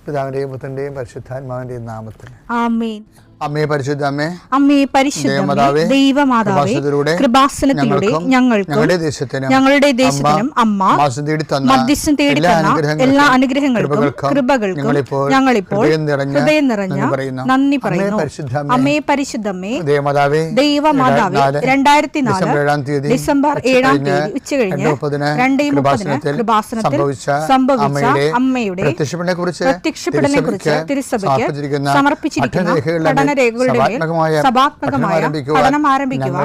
പിതാവിന്റെയും പുത്രന്റെയും പരിശുദ്ധാത്മാവിന്റെയും നാമത്തിൽ ആമേൻ. അമ്മേ പരിശുദ്ധ അമ്മേ, അമ്മേ പരിശുദ്ധ ദൈവമാതാവേ, കൃപാസനത്തിലൂടെ ഞങ്ങളുടെ ദേശത്തിനും അമ്മ മധ്യസ്ഥം തേടി തന്ന എല്ലാ അനുഗ്രഹങ്ങൾക്കും കൃപകൾക്കും ഞങ്ങളിപ്പോൾ ഹൃദയം നിറഞ്ഞ നന്ദി പറയുന്നു. അമ്മേ പരിശുദ്ധമ്മേ, ദൈവമാതാവേ, 2004 ഡിസംബർ 7 ഉച്ചകഴിഞ്ഞ് 2:30 കൃപാസനത്തിൽ സംഭവിച്ച അമ്മയുടെ പ്രത്യക്ഷപ്പെടലിനെ കുറിച്ച് തിരുസഭയ്ക്ക് സമർപ്പിച്ചിരിക്കുന്ന സഭാത്മകമായ പഠനം ആരംഭിക്കുവാൻ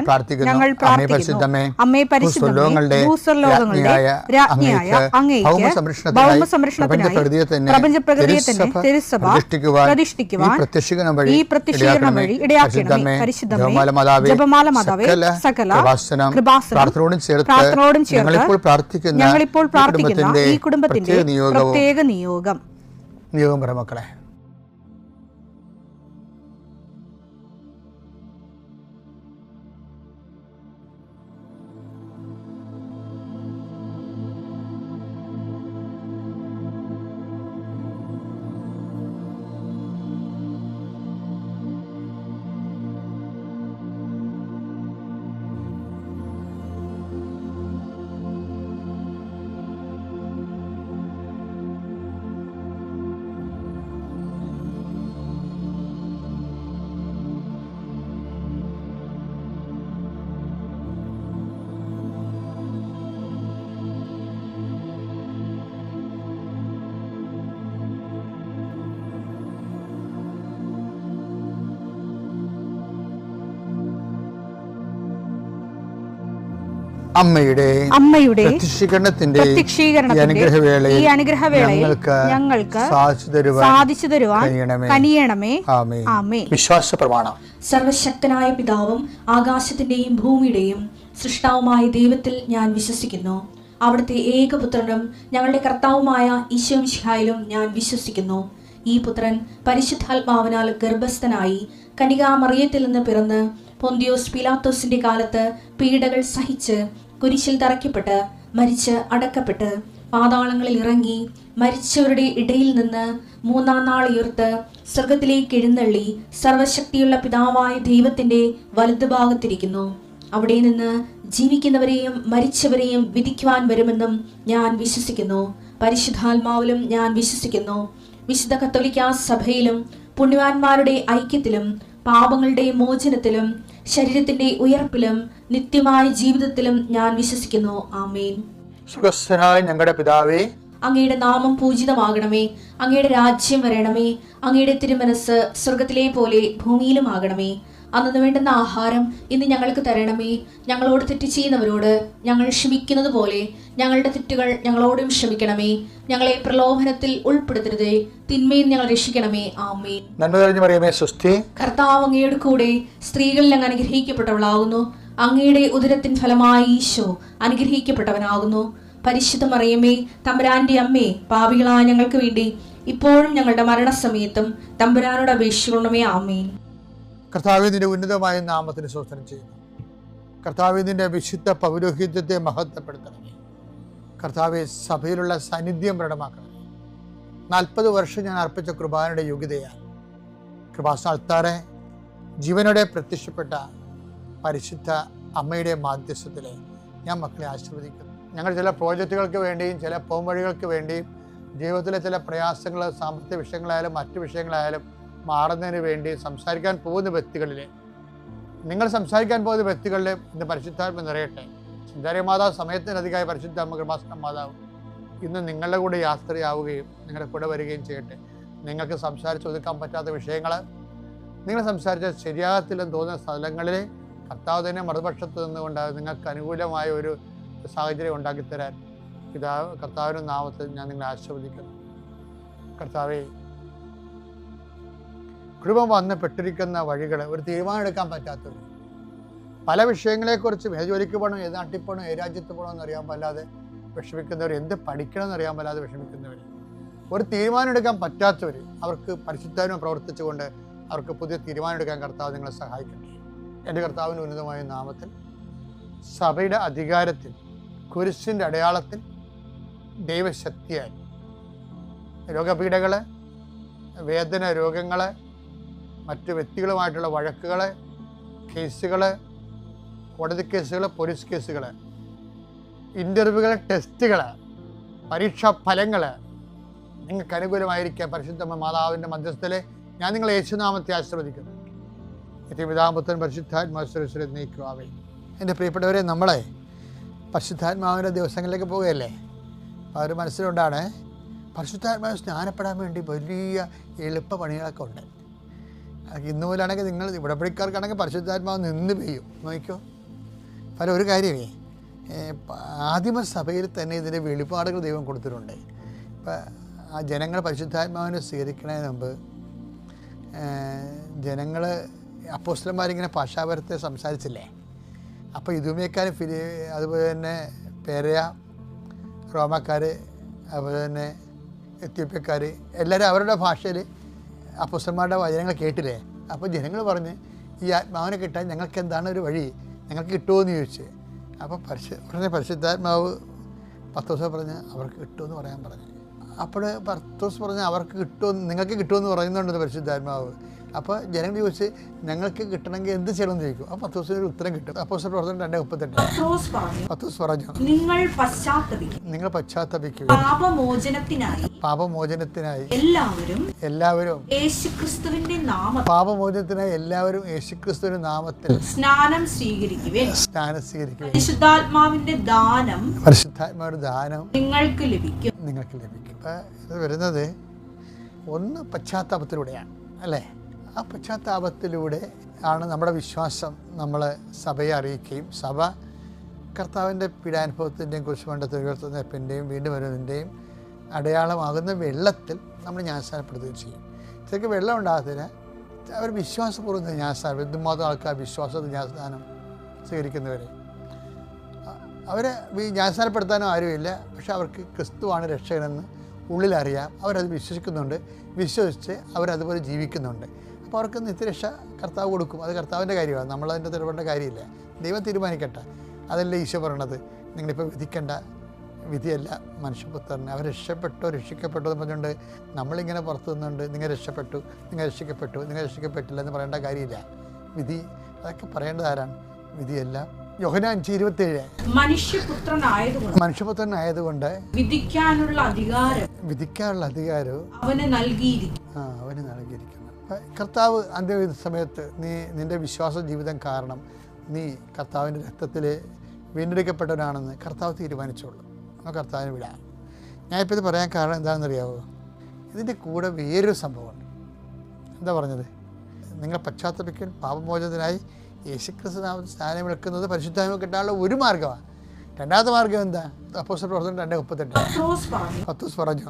ഞങ്ങൾ പ്രാർത്ഥിക്കുന്നു. അമ്മേ പരിശുദ്ധമേ, ഭൂസ്വർലോകങ്ങളുടെ രാജ്ഞിയായ അങ്ങേയ്ക്ക് ഭൗമസംരക്ഷണത്തിനായി പ്രപഞ്ചപ്രകൃതിയെ തന്നെ തിരുസഭ പ്രതിഷ്ഠിക്കുവാൻ ഈ പ്രത്യക്ഷീകരണം വഴി ഇടയാക്കണമേ. പരിശുദ്ധമേ, ജപമാല മാതാവേ, സകല കൃപാസനം പ്രാർത്ഥനയോടും ചേർത്ത് ഞങ്ങളിപ്പോൾ പ്രാർത്ഥിക്കുന്ന ഈ കുടുംബത്തിന്റെ പ്രത്യേക നിയോഗം മക്കളെ. അമ്മയുടെ പ്രത്യക്ഷീകരണത്തിന്റെ ഈ അനുഗ്രഹവേളയിൽ ഞങ്ങൾക്ക് സാധിച്ചു തരുവാൻ കനിയണമേ. ആമേൻ. വിശ്വാസ പ്രമാണം. സർവശക്തനായ പിതാവും ആകാശത്തിന്റെയും ഭൂമിയുടെയും സൃഷ്ടാവുമായ ദൈവത്തിൽ ഞാൻ വിശ്വസിക്കുന്നു. അവിടുത്തെ ഏകപുത്രനും ഞങ്ങളുടെ കർത്താവുമായ ഈശോ മിശിഹായിലും ഞാൻ വിശ്വസിക്കുന്നു. ഈ പുത്രൻ പരിശുദ്ധാത്മാവിനാൽ ഗർഭസ്ഥനായി കന്യകാമറിയത്തിൽ നിന്ന് പിറന്ന് പൊന്തിയോസ് പീലാത്തോസിന്റെ കാലത്ത് പീഡകൾ സഹിച്ച് കുരിശിൽ തറയ്ക്കപ്പെട്ട് മരിച്ച് അടക്കപ്പെട്ട് പാതാളങ്ങളിൽ ഇറങ്ങി മരിച്ചവരുടെ ഇടയിൽ നിന്ന് 3-ാം നാൾ ഉയർത്ത് സ്വർഗത്തിലേക്ക് എഴുന്നള്ളി സർവശക്തിയുള്ള പിതാവായ ദൈവത്തിന്റെ വലതുഭാഗത്തിരിക്കുന്നു. അവിടെ നിന്ന് ജീവിക്കുന്നവരെയും മരിച്ചവരെയും വിധിക്കുവാൻ വരുമെന്നും ഞാൻ വിശ്വസിക്കുന്നു. പരിശുദ്ധാത്മാവിലും ഞാൻ വിശ്വസിക്കുന്നു. വിശുദ്ധ കത്തോലിക്കാ സഭയിലും പുണ്യവാന്മാരുടെ ഐക്യത്തിലും പാപങ്ങളുടെ മോചനത്തിലും ശരീരത്തിന്റെ ഉയർപ്പിലും നിത്യമായ ജീവിതത്തിലും ഞാൻ വിശ്വസിക്കുന്നു. ആമേൻ. സുഖസ്ഥനായ ഞങ്ങളുടെ പിതാവേ, അങ്ങയുടെ നാമം പൂജിതമാകണമേ. അങ്ങയുടെ രാജ്യം വരണമേ. അങ്ങയുടെ തിരുമനസ് സ്വർഗത്തിലെ പോലെ ഭൂമിയിലും ആകണമേ. അന്നു വേണ്ടുന്ന ആഹാരം ഇന്ന് ഞങ്ങൾക്ക് തരണമേ. ഞങ്ങളോട് തെറ്റ് ചെയ്യുന്നവരോട് ഞങ്ങൾ ക്ഷമിക്കുന്നത് പോലെ ഞങ്ങളുടെ തെറ്റുകൾ ഞങ്ങളോടും ക്ഷമിക്കണമേ. ഞങ്ങളെ പ്രലോഭനത്തിൽ ഉൾപ്പെടുത്തരുതേ, തിന്മയിൽ ഞങ്ങൾ രക്ഷിക്കണമേ. ആമേൻ. നന്മ നിറഞ്ഞ മറിയമേ, സ്വസ്തി. കർത്താവ് അങ്ങയുടെ കൂടെ സ്ത്രീകളിൽ അങ്ങ് അനുഗ്രഹിക്കപ്പെട്ടവളാകുന്നു. അങ്ങയുടെ ഉദരത്തിൻ ഫലമായി ഈശോ അനുഗ്രഹിക്കപ്പെട്ടവനാകുന്നു. പരിശുദ്ധ മറിയമേ, തമ്പുരാന്റെ അമ്മേ, പാപികളായ ഞങ്ങൾക്ക് വേണ്ടി ഇപ്പോഴും ഞങ്ങളുടെ മരണസമയത്തും തമ്പുരാനോട് അപേക്ഷിക്കണമേ. ആമേൻ. കർത്താവേ, നിന്റെ ഉന്നതമായ നാമത്തിന് സ്തോത്രം ചെയ്യുന്നു. കർത്താവേ, നിന്റെ വിശുദ്ധ പൗരോഹിത്യത്തെ മഹത്വപ്പെടുത്തണമേ. കർത്താവെ, സഭയിലുള്ള സാന്നിധ്യം പ്രകടമാക്കണമേ. 40 വർഷം ഞാൻ അർപ്പിച്ച കൃപാനയുടെ യോഗ്യതയാൽ കൃപാസ്ഥാനത്താറെ ജീവനോടെ പ്രത്യക്ഷപ്പെട്ട പരിശുദ്ധ അമ്മയുടെ മാധ്യസ്ഥത്തിൽ ഞാൻ മക്കളെ ആശീർവദിക്കുന്നു. ഞങ്ങൾ ചില പ്രോജക്റ്റുകൾക്ക് വേണ്ടിയും ചില പോംവഴികൾക്ക് വേണ്ടിയും ജീവിതത്തിലെ ചില പ്രയാസങ്ങൾ, സാമ്പത്തിക വിഷയങ്ങളായാലും മറ്റു വിഷയങ്ങളായാലും മാറുന്നതിന് വേണ്ടി സംസാരിക്കാൻ പോകുന്ന വ്യക്തികളിൽ, നിങ്ങൾ സംസാരിക്കാൻ പോകുന്ന വ്യക്തികളിൽ ഇന്ന് പരിശുദ്ധാത്മ നിറയട്ടെ. ചിന്താരിയ മാതാവ് സമയത്തിനധികമായി പരിശുദ്ധ അമ്മ കൃപാസന മാതാവ് ഇന്ന് നിങ്ങളുടെ കൂടെ യാത്രയാവുകയും നിങ്ങളുടെ കൂടെ വരികയും ചെയ്യട്ടെ. നിങ്ങൾക്ക് സംസാരിച്ച് ഒതുക്കാൻ പറ്റാത്ത വിഷയങ്ങൾ, നിങ്ങൾ സംസാരിച്ച ശരിയാകത്തില്ലെന്ന് തോന്നുന്ന സ്ഥലങ്ങളിൽ കർത്താവ് തന്നെ മറുപക്ഷത്ത് നിന്നുകൊണ്ട് നിങ്ങൾക്ക് അനുകൂലമായ ഒരു സാഹചര്യം ഉണ്ടാക്കിത്തരാൻ കർത്താവിൻ്റെ നാമത്തിൽ ഞാൻ നിങ്ങളെ ആശീർവദിക്കുന്നു. കർത്താവേ, കുടുംബം വന്ന് പെട്ടിരിക്കുന്ന വഴികൾ, ഒരു തീരുമാനം എടുക്കാൻ പറ്റാത്തവർ, പല വിഷയങ്ങളെക്കുറിച്ചും ഏത് ജോലിക്ക് പോകണം, ഏത് നാട്ടിൽ പോകണം, ഏത് രാജ്യത്ത് പോകണമെന്ന് അറിയാൻ പാടില്ലാതെ വിഷമിക്കുന്നവർ, എന്ത് പഠിക്കണമെന്ന് അറിയാൻ പാടില്ലാതെ വിഷമിക്കുന്നവർ, ഒരു തീരുമാനം എടുക്കാൻ പറ്റാത്തവർ, അവർക്ക് പരിശുദ്ധാത്മാവ് പ്രവർത്തിച്ചുകൊണ്ട് അവർക്ക് പുതിയ തീരുമാനം എടുക്കാൻ കർത്താവ് നിങ്ങളെ സഹായിക്കട്ടെ. എൻ്റെ കർത്താവിൻ്റെ ഉന്നതമായ നാമത്തിൽ സഭയുടെ അധികാരത്തിൽ കുരിശിൻ്റെ അടയാളത്തിൽ ദൈവശക്തിയാൽ രോഗപീഠകൾ, വേദന, രോഗങ്ങൾ, മറ്റ് വ്യക്തികളുമായിട്ടുള്ള വഴക്കുകൾ, കേസുകൾ, കോടതി കേസുകൾ, പോലീസ് കേസുകൾ, ഇൻ്റർവ്യൂകൾ, ടെസ്റ്റുകൾ, പരീക്ഷാ ഫലങ്ങൾ നിങ്ങൾക്ക് അനുകൂലമായിരിക്കാൻ പരിശുദ്ധ മാതാവിൻ്റെ മധ്യസ്ഥലെ ഞാൻ നിങ്ങളെ യേശുനാമത്തെ ആശീർവദിക്കുന്നു. പിതാപുത്രൻ പരിശുദ്ധാത്മാവിനെ നയിക്കുവാവേ. എൻ്റെ പ്രിയപ്പെട്ടവരെ, നമ്മളെ പരിശുദ്ധാത്മാവിൻ്റെ ദിവസങ്ങളിലേക്ക് പോവുകയല്ലേ. അവർ മനസ്സിലുണ്ടാണ് പരിശുദ്ധാത്മാവ് സ്നാനപ്പെടാൻ വേണ്ടി വലിയ എളുപ്പ പണികളൊക്കെ ഉണ്ട്. ഇന്നു പോലാണെങ്കിൽ നിങ്ങൾ ഇവിടെപ്പടിക്കാർക്കാണെങ്കിൽ പരിശുദ്ധാത്മാവ് നിന്ന് പെയ്യും. നോക്കിക്കോ, പല ഒരു കാര്യമേ ആദിമസഭയിൽ തന്നെ ഇതിൻ്റെ വെളിപ്പാടുകൾ ദൈവം കൊടുത്തിട്ടുണ്ട്. ഇപ്പം ആ ജനങ്ങൾ പരിശുദ്ധാത്മാവിനെ സ്വീകരിക്കുന്നതിന് മുമ്പ് ജനങ്ങൾ അപ്പോസ്തലന്മാരിങ്ങനെ ഭാഷാപരത്തെ സംസാരിച്ചില്ലേ. അപ്പോൾ ഇതുമേക്കാർ അതുപോലെ തന്നെ പേരയ, റോമാക്കാർ, അതുപോലെ തന്നെ എത്യോപ്യക്കാർ എല്ലാവരും അവരുടെ ഭാഷയിൽ അപ്പോസ്തലന്മാരുടെ വചനങ്ങൾ കേട്ടില്ലേ. അപ്പോൾ ജനങ്ങൾ പറഞ്ഞ് ഈ ആത്മാവിനെ കിട്ടാൻ ഞങ്ങൾക്ക് എന്താണ് ഒരു വഴി, ഞങ്ങൾക്ക് കിട്ടുമോ എന്ന് ചോദിച്ച്. അപ്പോൾ പരിശുദ്ധാത്മാവ് പത്രോസ് പറഞ്ഞ് അവർക്ക് കിട്ടുമെന്ന് പറയാൻ പറഞ്ഞു. അപ്പോൾ പത്രോസ് പറഞ്ഞ് അവർക്ക് കിട്ടുമെന്ന്, നിങ്ങൾക്ക് കിട്ടുമെന്ന് പറയുന്നുണ്ടെന്ന് പരിശുദ്ധാത്മാവ്. അപ്പോൾ ജനങ്ങൾ ചോദിച്ച് ഞങ്ങൾക്ക് കിട്ടണമെങ്കിൽ എന്ത് ചെയ്യണമെന്ന് ചോദിക്കും. അപ്പോൾ പത്രോസിന് ഒരു ഉത്തരം കിട്ടും. അപ്പോസ്തലർ പ്രവർത്തനം 2:38 പത്രോസ് പറഞ്ഞു, നിങ്ങൾ പശ്ചാത്തപിക്കുക, പാപമോചനത്തിനായി എല്ലാവരും യേശുക്രിസ്തുവിന്റെ നാമത്തിൽ സ്നാനം സ്വീകരിക്കുവിൻ. പരിശുദ്ധാത്മാവിന്റെ ദാനം നിങ്ങൾക്ക് ലഭിക്കും. ഇത് വരുന്നത് ഒന്ന് പശ്ചാത്താപത്തിലൂടെയാണ് അല്ലേ. ആ പശ്ചാത്താപത്തിലൂടെ ആണ് നമ്മുടെ വിശ്വാസം നമ്മൾ സഭയെ അറിയിക്കുകയും സഭ കർത്താവിൻ്റെ പീഡാനുഭവത്തിൻ്റെയും കുരിശുമരണത്തിൽ ഉയർത്തുന്നതിൻ്റെയും വീണ്ടും വരുന്നതിൻ്റെയും അടയാളമാകുന്ന വെള്ളത്തിൽ നമ്മൾ ജ്ഞാനസ്നാനപ്പെടുത്തുകയും ചെയ്യും. ശരിക്കും വെള്ളം ഉണ്ടാകത്തില്ല, അവർ വിശ്വാസപൂർവ്വം ജ്ഞാനസ്നാനം, എന്തുമാത്രം ആൾക്കാർ വിശ്വാസത്തിൽ ജ്ഞാനസ്നാനം സ്വീകരിക്കുന്നവരെ അവർ ജ്ഞാനസ്നാനപ്പെടുത്താനും ആരുമില്ല. പക്ഷെ അവർക്ക് ക്രിസ്തുവാണ് രക്ഷകനെന്ന് ഉള്ളിലറിയാം. അവരത് വിശ്വസിക്കുന്നുണ്ട്, വിശ്വസിച്ച് അവരതുപോലെ ജീവിക്കുന്നുണ്ട്. അപ്പോൾ അവർക്ക് നിത്യരക്ഷ കർത്താവ് കൊടുക്കും. അത് കർത്താവിൻ്റെ കാര്യമാണ്, നമ്മളതിൻ്റെ തിരുവേണ്ട കാര്യമില്ല. ദൈവം തീരുമാനിക്കട്ടെ. അതല്ലേ ഈശോ പറയണത്, നിങ്ങളിപ്പോൾ വിധിക്കേണ്ട, വിധിയല്ല മനുഷ്യപുത്രന്. അവർ രക്ഷിക്കപ്പെട്ടു എന്ന് പറഞ്ഞുകൊണ്ട് നമ്മളിങ്ങനെ പുറത്തു നിന്നുണ്ട് നിങ്ങൾ രക്ഷപ്പെട്ടു, നിങ്ങൾ രക്ഷിക്കപ്പെട്ടില്ല എന്ന് പറയേണ്ട കാര്യമില്ല. വിധി അതൊക്കെ പറയേണ്ടത് ആരാണ്? വിധിയല്ല. യോഹന്നാൻ 5:27 മനുഷ്യപുത്രനായതുകൊണ്ട് വിധിക്കാനുള്ള അധികാരം അവന് നൽകിയിരിക്കുന്നു. കർത്താവ് അന്ത്യ സമയത്ത് നിന്റെ വിശ്വാസ ജീവിതം കാരണം നീ കർത്താവിൻ്റെ രക്തത്തിൽ വീണ്ടെടുക്കപ്പെട്ടവനാണെന്ന് കർത്താവ് തീരുമാനിച്ചോളൂ. നമുക്ക് കർത്താവിനെ വിടാം. ഞാനിപ്പോൾ ഇത് പറയാൻ കാരണം എന്താണെന്നറിയാമോ? ഇതിൻ്റെ കൂടെ വേറൊരു സംഭവമുണ്ട്. എന്താ പറഞ്ഞത്? നിങ്ങൾ പശ്ചാത്തപിക്കാൻ പാപമോചനത്തിനായി യേശുക്രിസ്തു നാമത്തിൽ സ്നാനം എടുക്കുന്നത് പരിശുദ്ധാത്മാവ് കിട്ടാനുള്ള ഒരു മാർഗ്ഗമാണ്. രണ്ടാമത്തെ മാർഗ്ഗം എന്താ? അപ്പോസ്തലർ പ്രവർത്തനം 2:38 പത്രോസ് പറഞ്ഞു,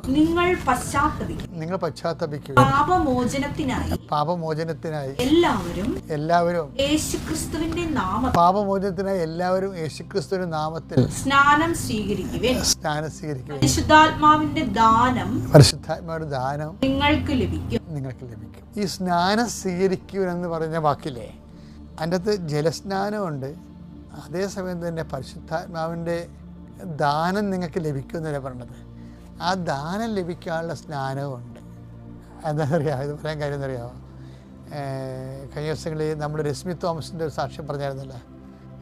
നിങ്ങൾ പശ്ചാത്തപിക്കുക, പാപമോചനത്തിനായി എല്ലാവരും യേശുക്രിസ്തുവിന്റെ നാമത്തിൽ സ്നാനം സ്വീകരിക്കുവിൻ. പരിശുദ്ധാത്മാവിന്റെ ദാനം നിങ്ങൾക്ക് ലഭിക്കും. ഈ സ്നാനം സ്വീകരിക്കുവിൻ എന്ന് പറഞ്ഞ വാക്കില്ലേ, അതിൻ്റെ അകത്ത് ജലസ്നാനമുണ്ട്, അതേസമയം തന്നെ പരിശുദ്ധാത്മാവിൻ്റെ ദാനം നിങ്ങൾക്ക് ലഭിക്കുമെന്നല്ലേ പറഞ്ഞത്. ആ ദാനം ലഭിക്കാനുള്ള സ്നാനവുമുണ്ട്. എന്താണെന്നറിയാമോ? ഇത് പറയാൻ കാര്യം എന്നറിയാമോ? കഴിഞ്ഞ ദിവസങ്ങളിൽ നമ്മൾ രശ്മി തോമസിൻ്റെ ഒരു സാക്ഷ്യം പറഞ്ഞായിരുന്നല്ലോ.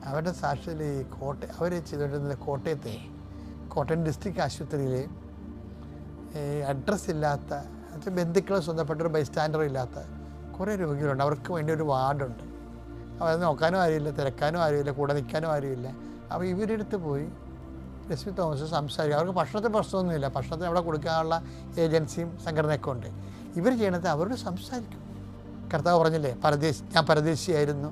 അവരുടെ സാക്ഷ്യത്തിൽ അവർ ചെയ്തുകൊണ്ടിരുന്നത് കോട്ടയം ഡിസ്ട്രിക്ട് ആശുപത്രിയിൽ അഡ്രസ്സ് ഇല്ലാത്ത, ബന്ധുക്കൾ സ്വന്തപ്പെട്ട ഒരു ബൈസ്റ്റാൻഡർ ഇല്ലാത്ത കുറേ രോഗികളുണ്ട്. അവർക്ക് വേണ്ടി ഒരു വാർഡുണ്ട്. അവർ നോക്കാനും ആരുമില്ല, തിരക്കാനും ആരുമില്ല, കൂടെ നിൽക്കാനും ആരുമില്ല. അപ്പോൾ ഇവരുടെ അടുത്ത് പോയി രശ്മി തോമസ് സംസാരിക്കും. അവർക്ക് ഭക്ഷണത്തിന് പ്രശ്നമൊന്നുമില്ല, ഭക്ഷണത്തിന് അവിടെ കൊടുക്കാനുള്ള ഏജൻസിയും സംഘടനയൊക്കെ ഉണ്ട്. ഇവർ ചെയ്യണത് അവരോട് സംസാരിക്കും. കർത്താവ് പറഞ്ഞില്ലേ, ഞാൻ പരദേശിയായിരുന്നു.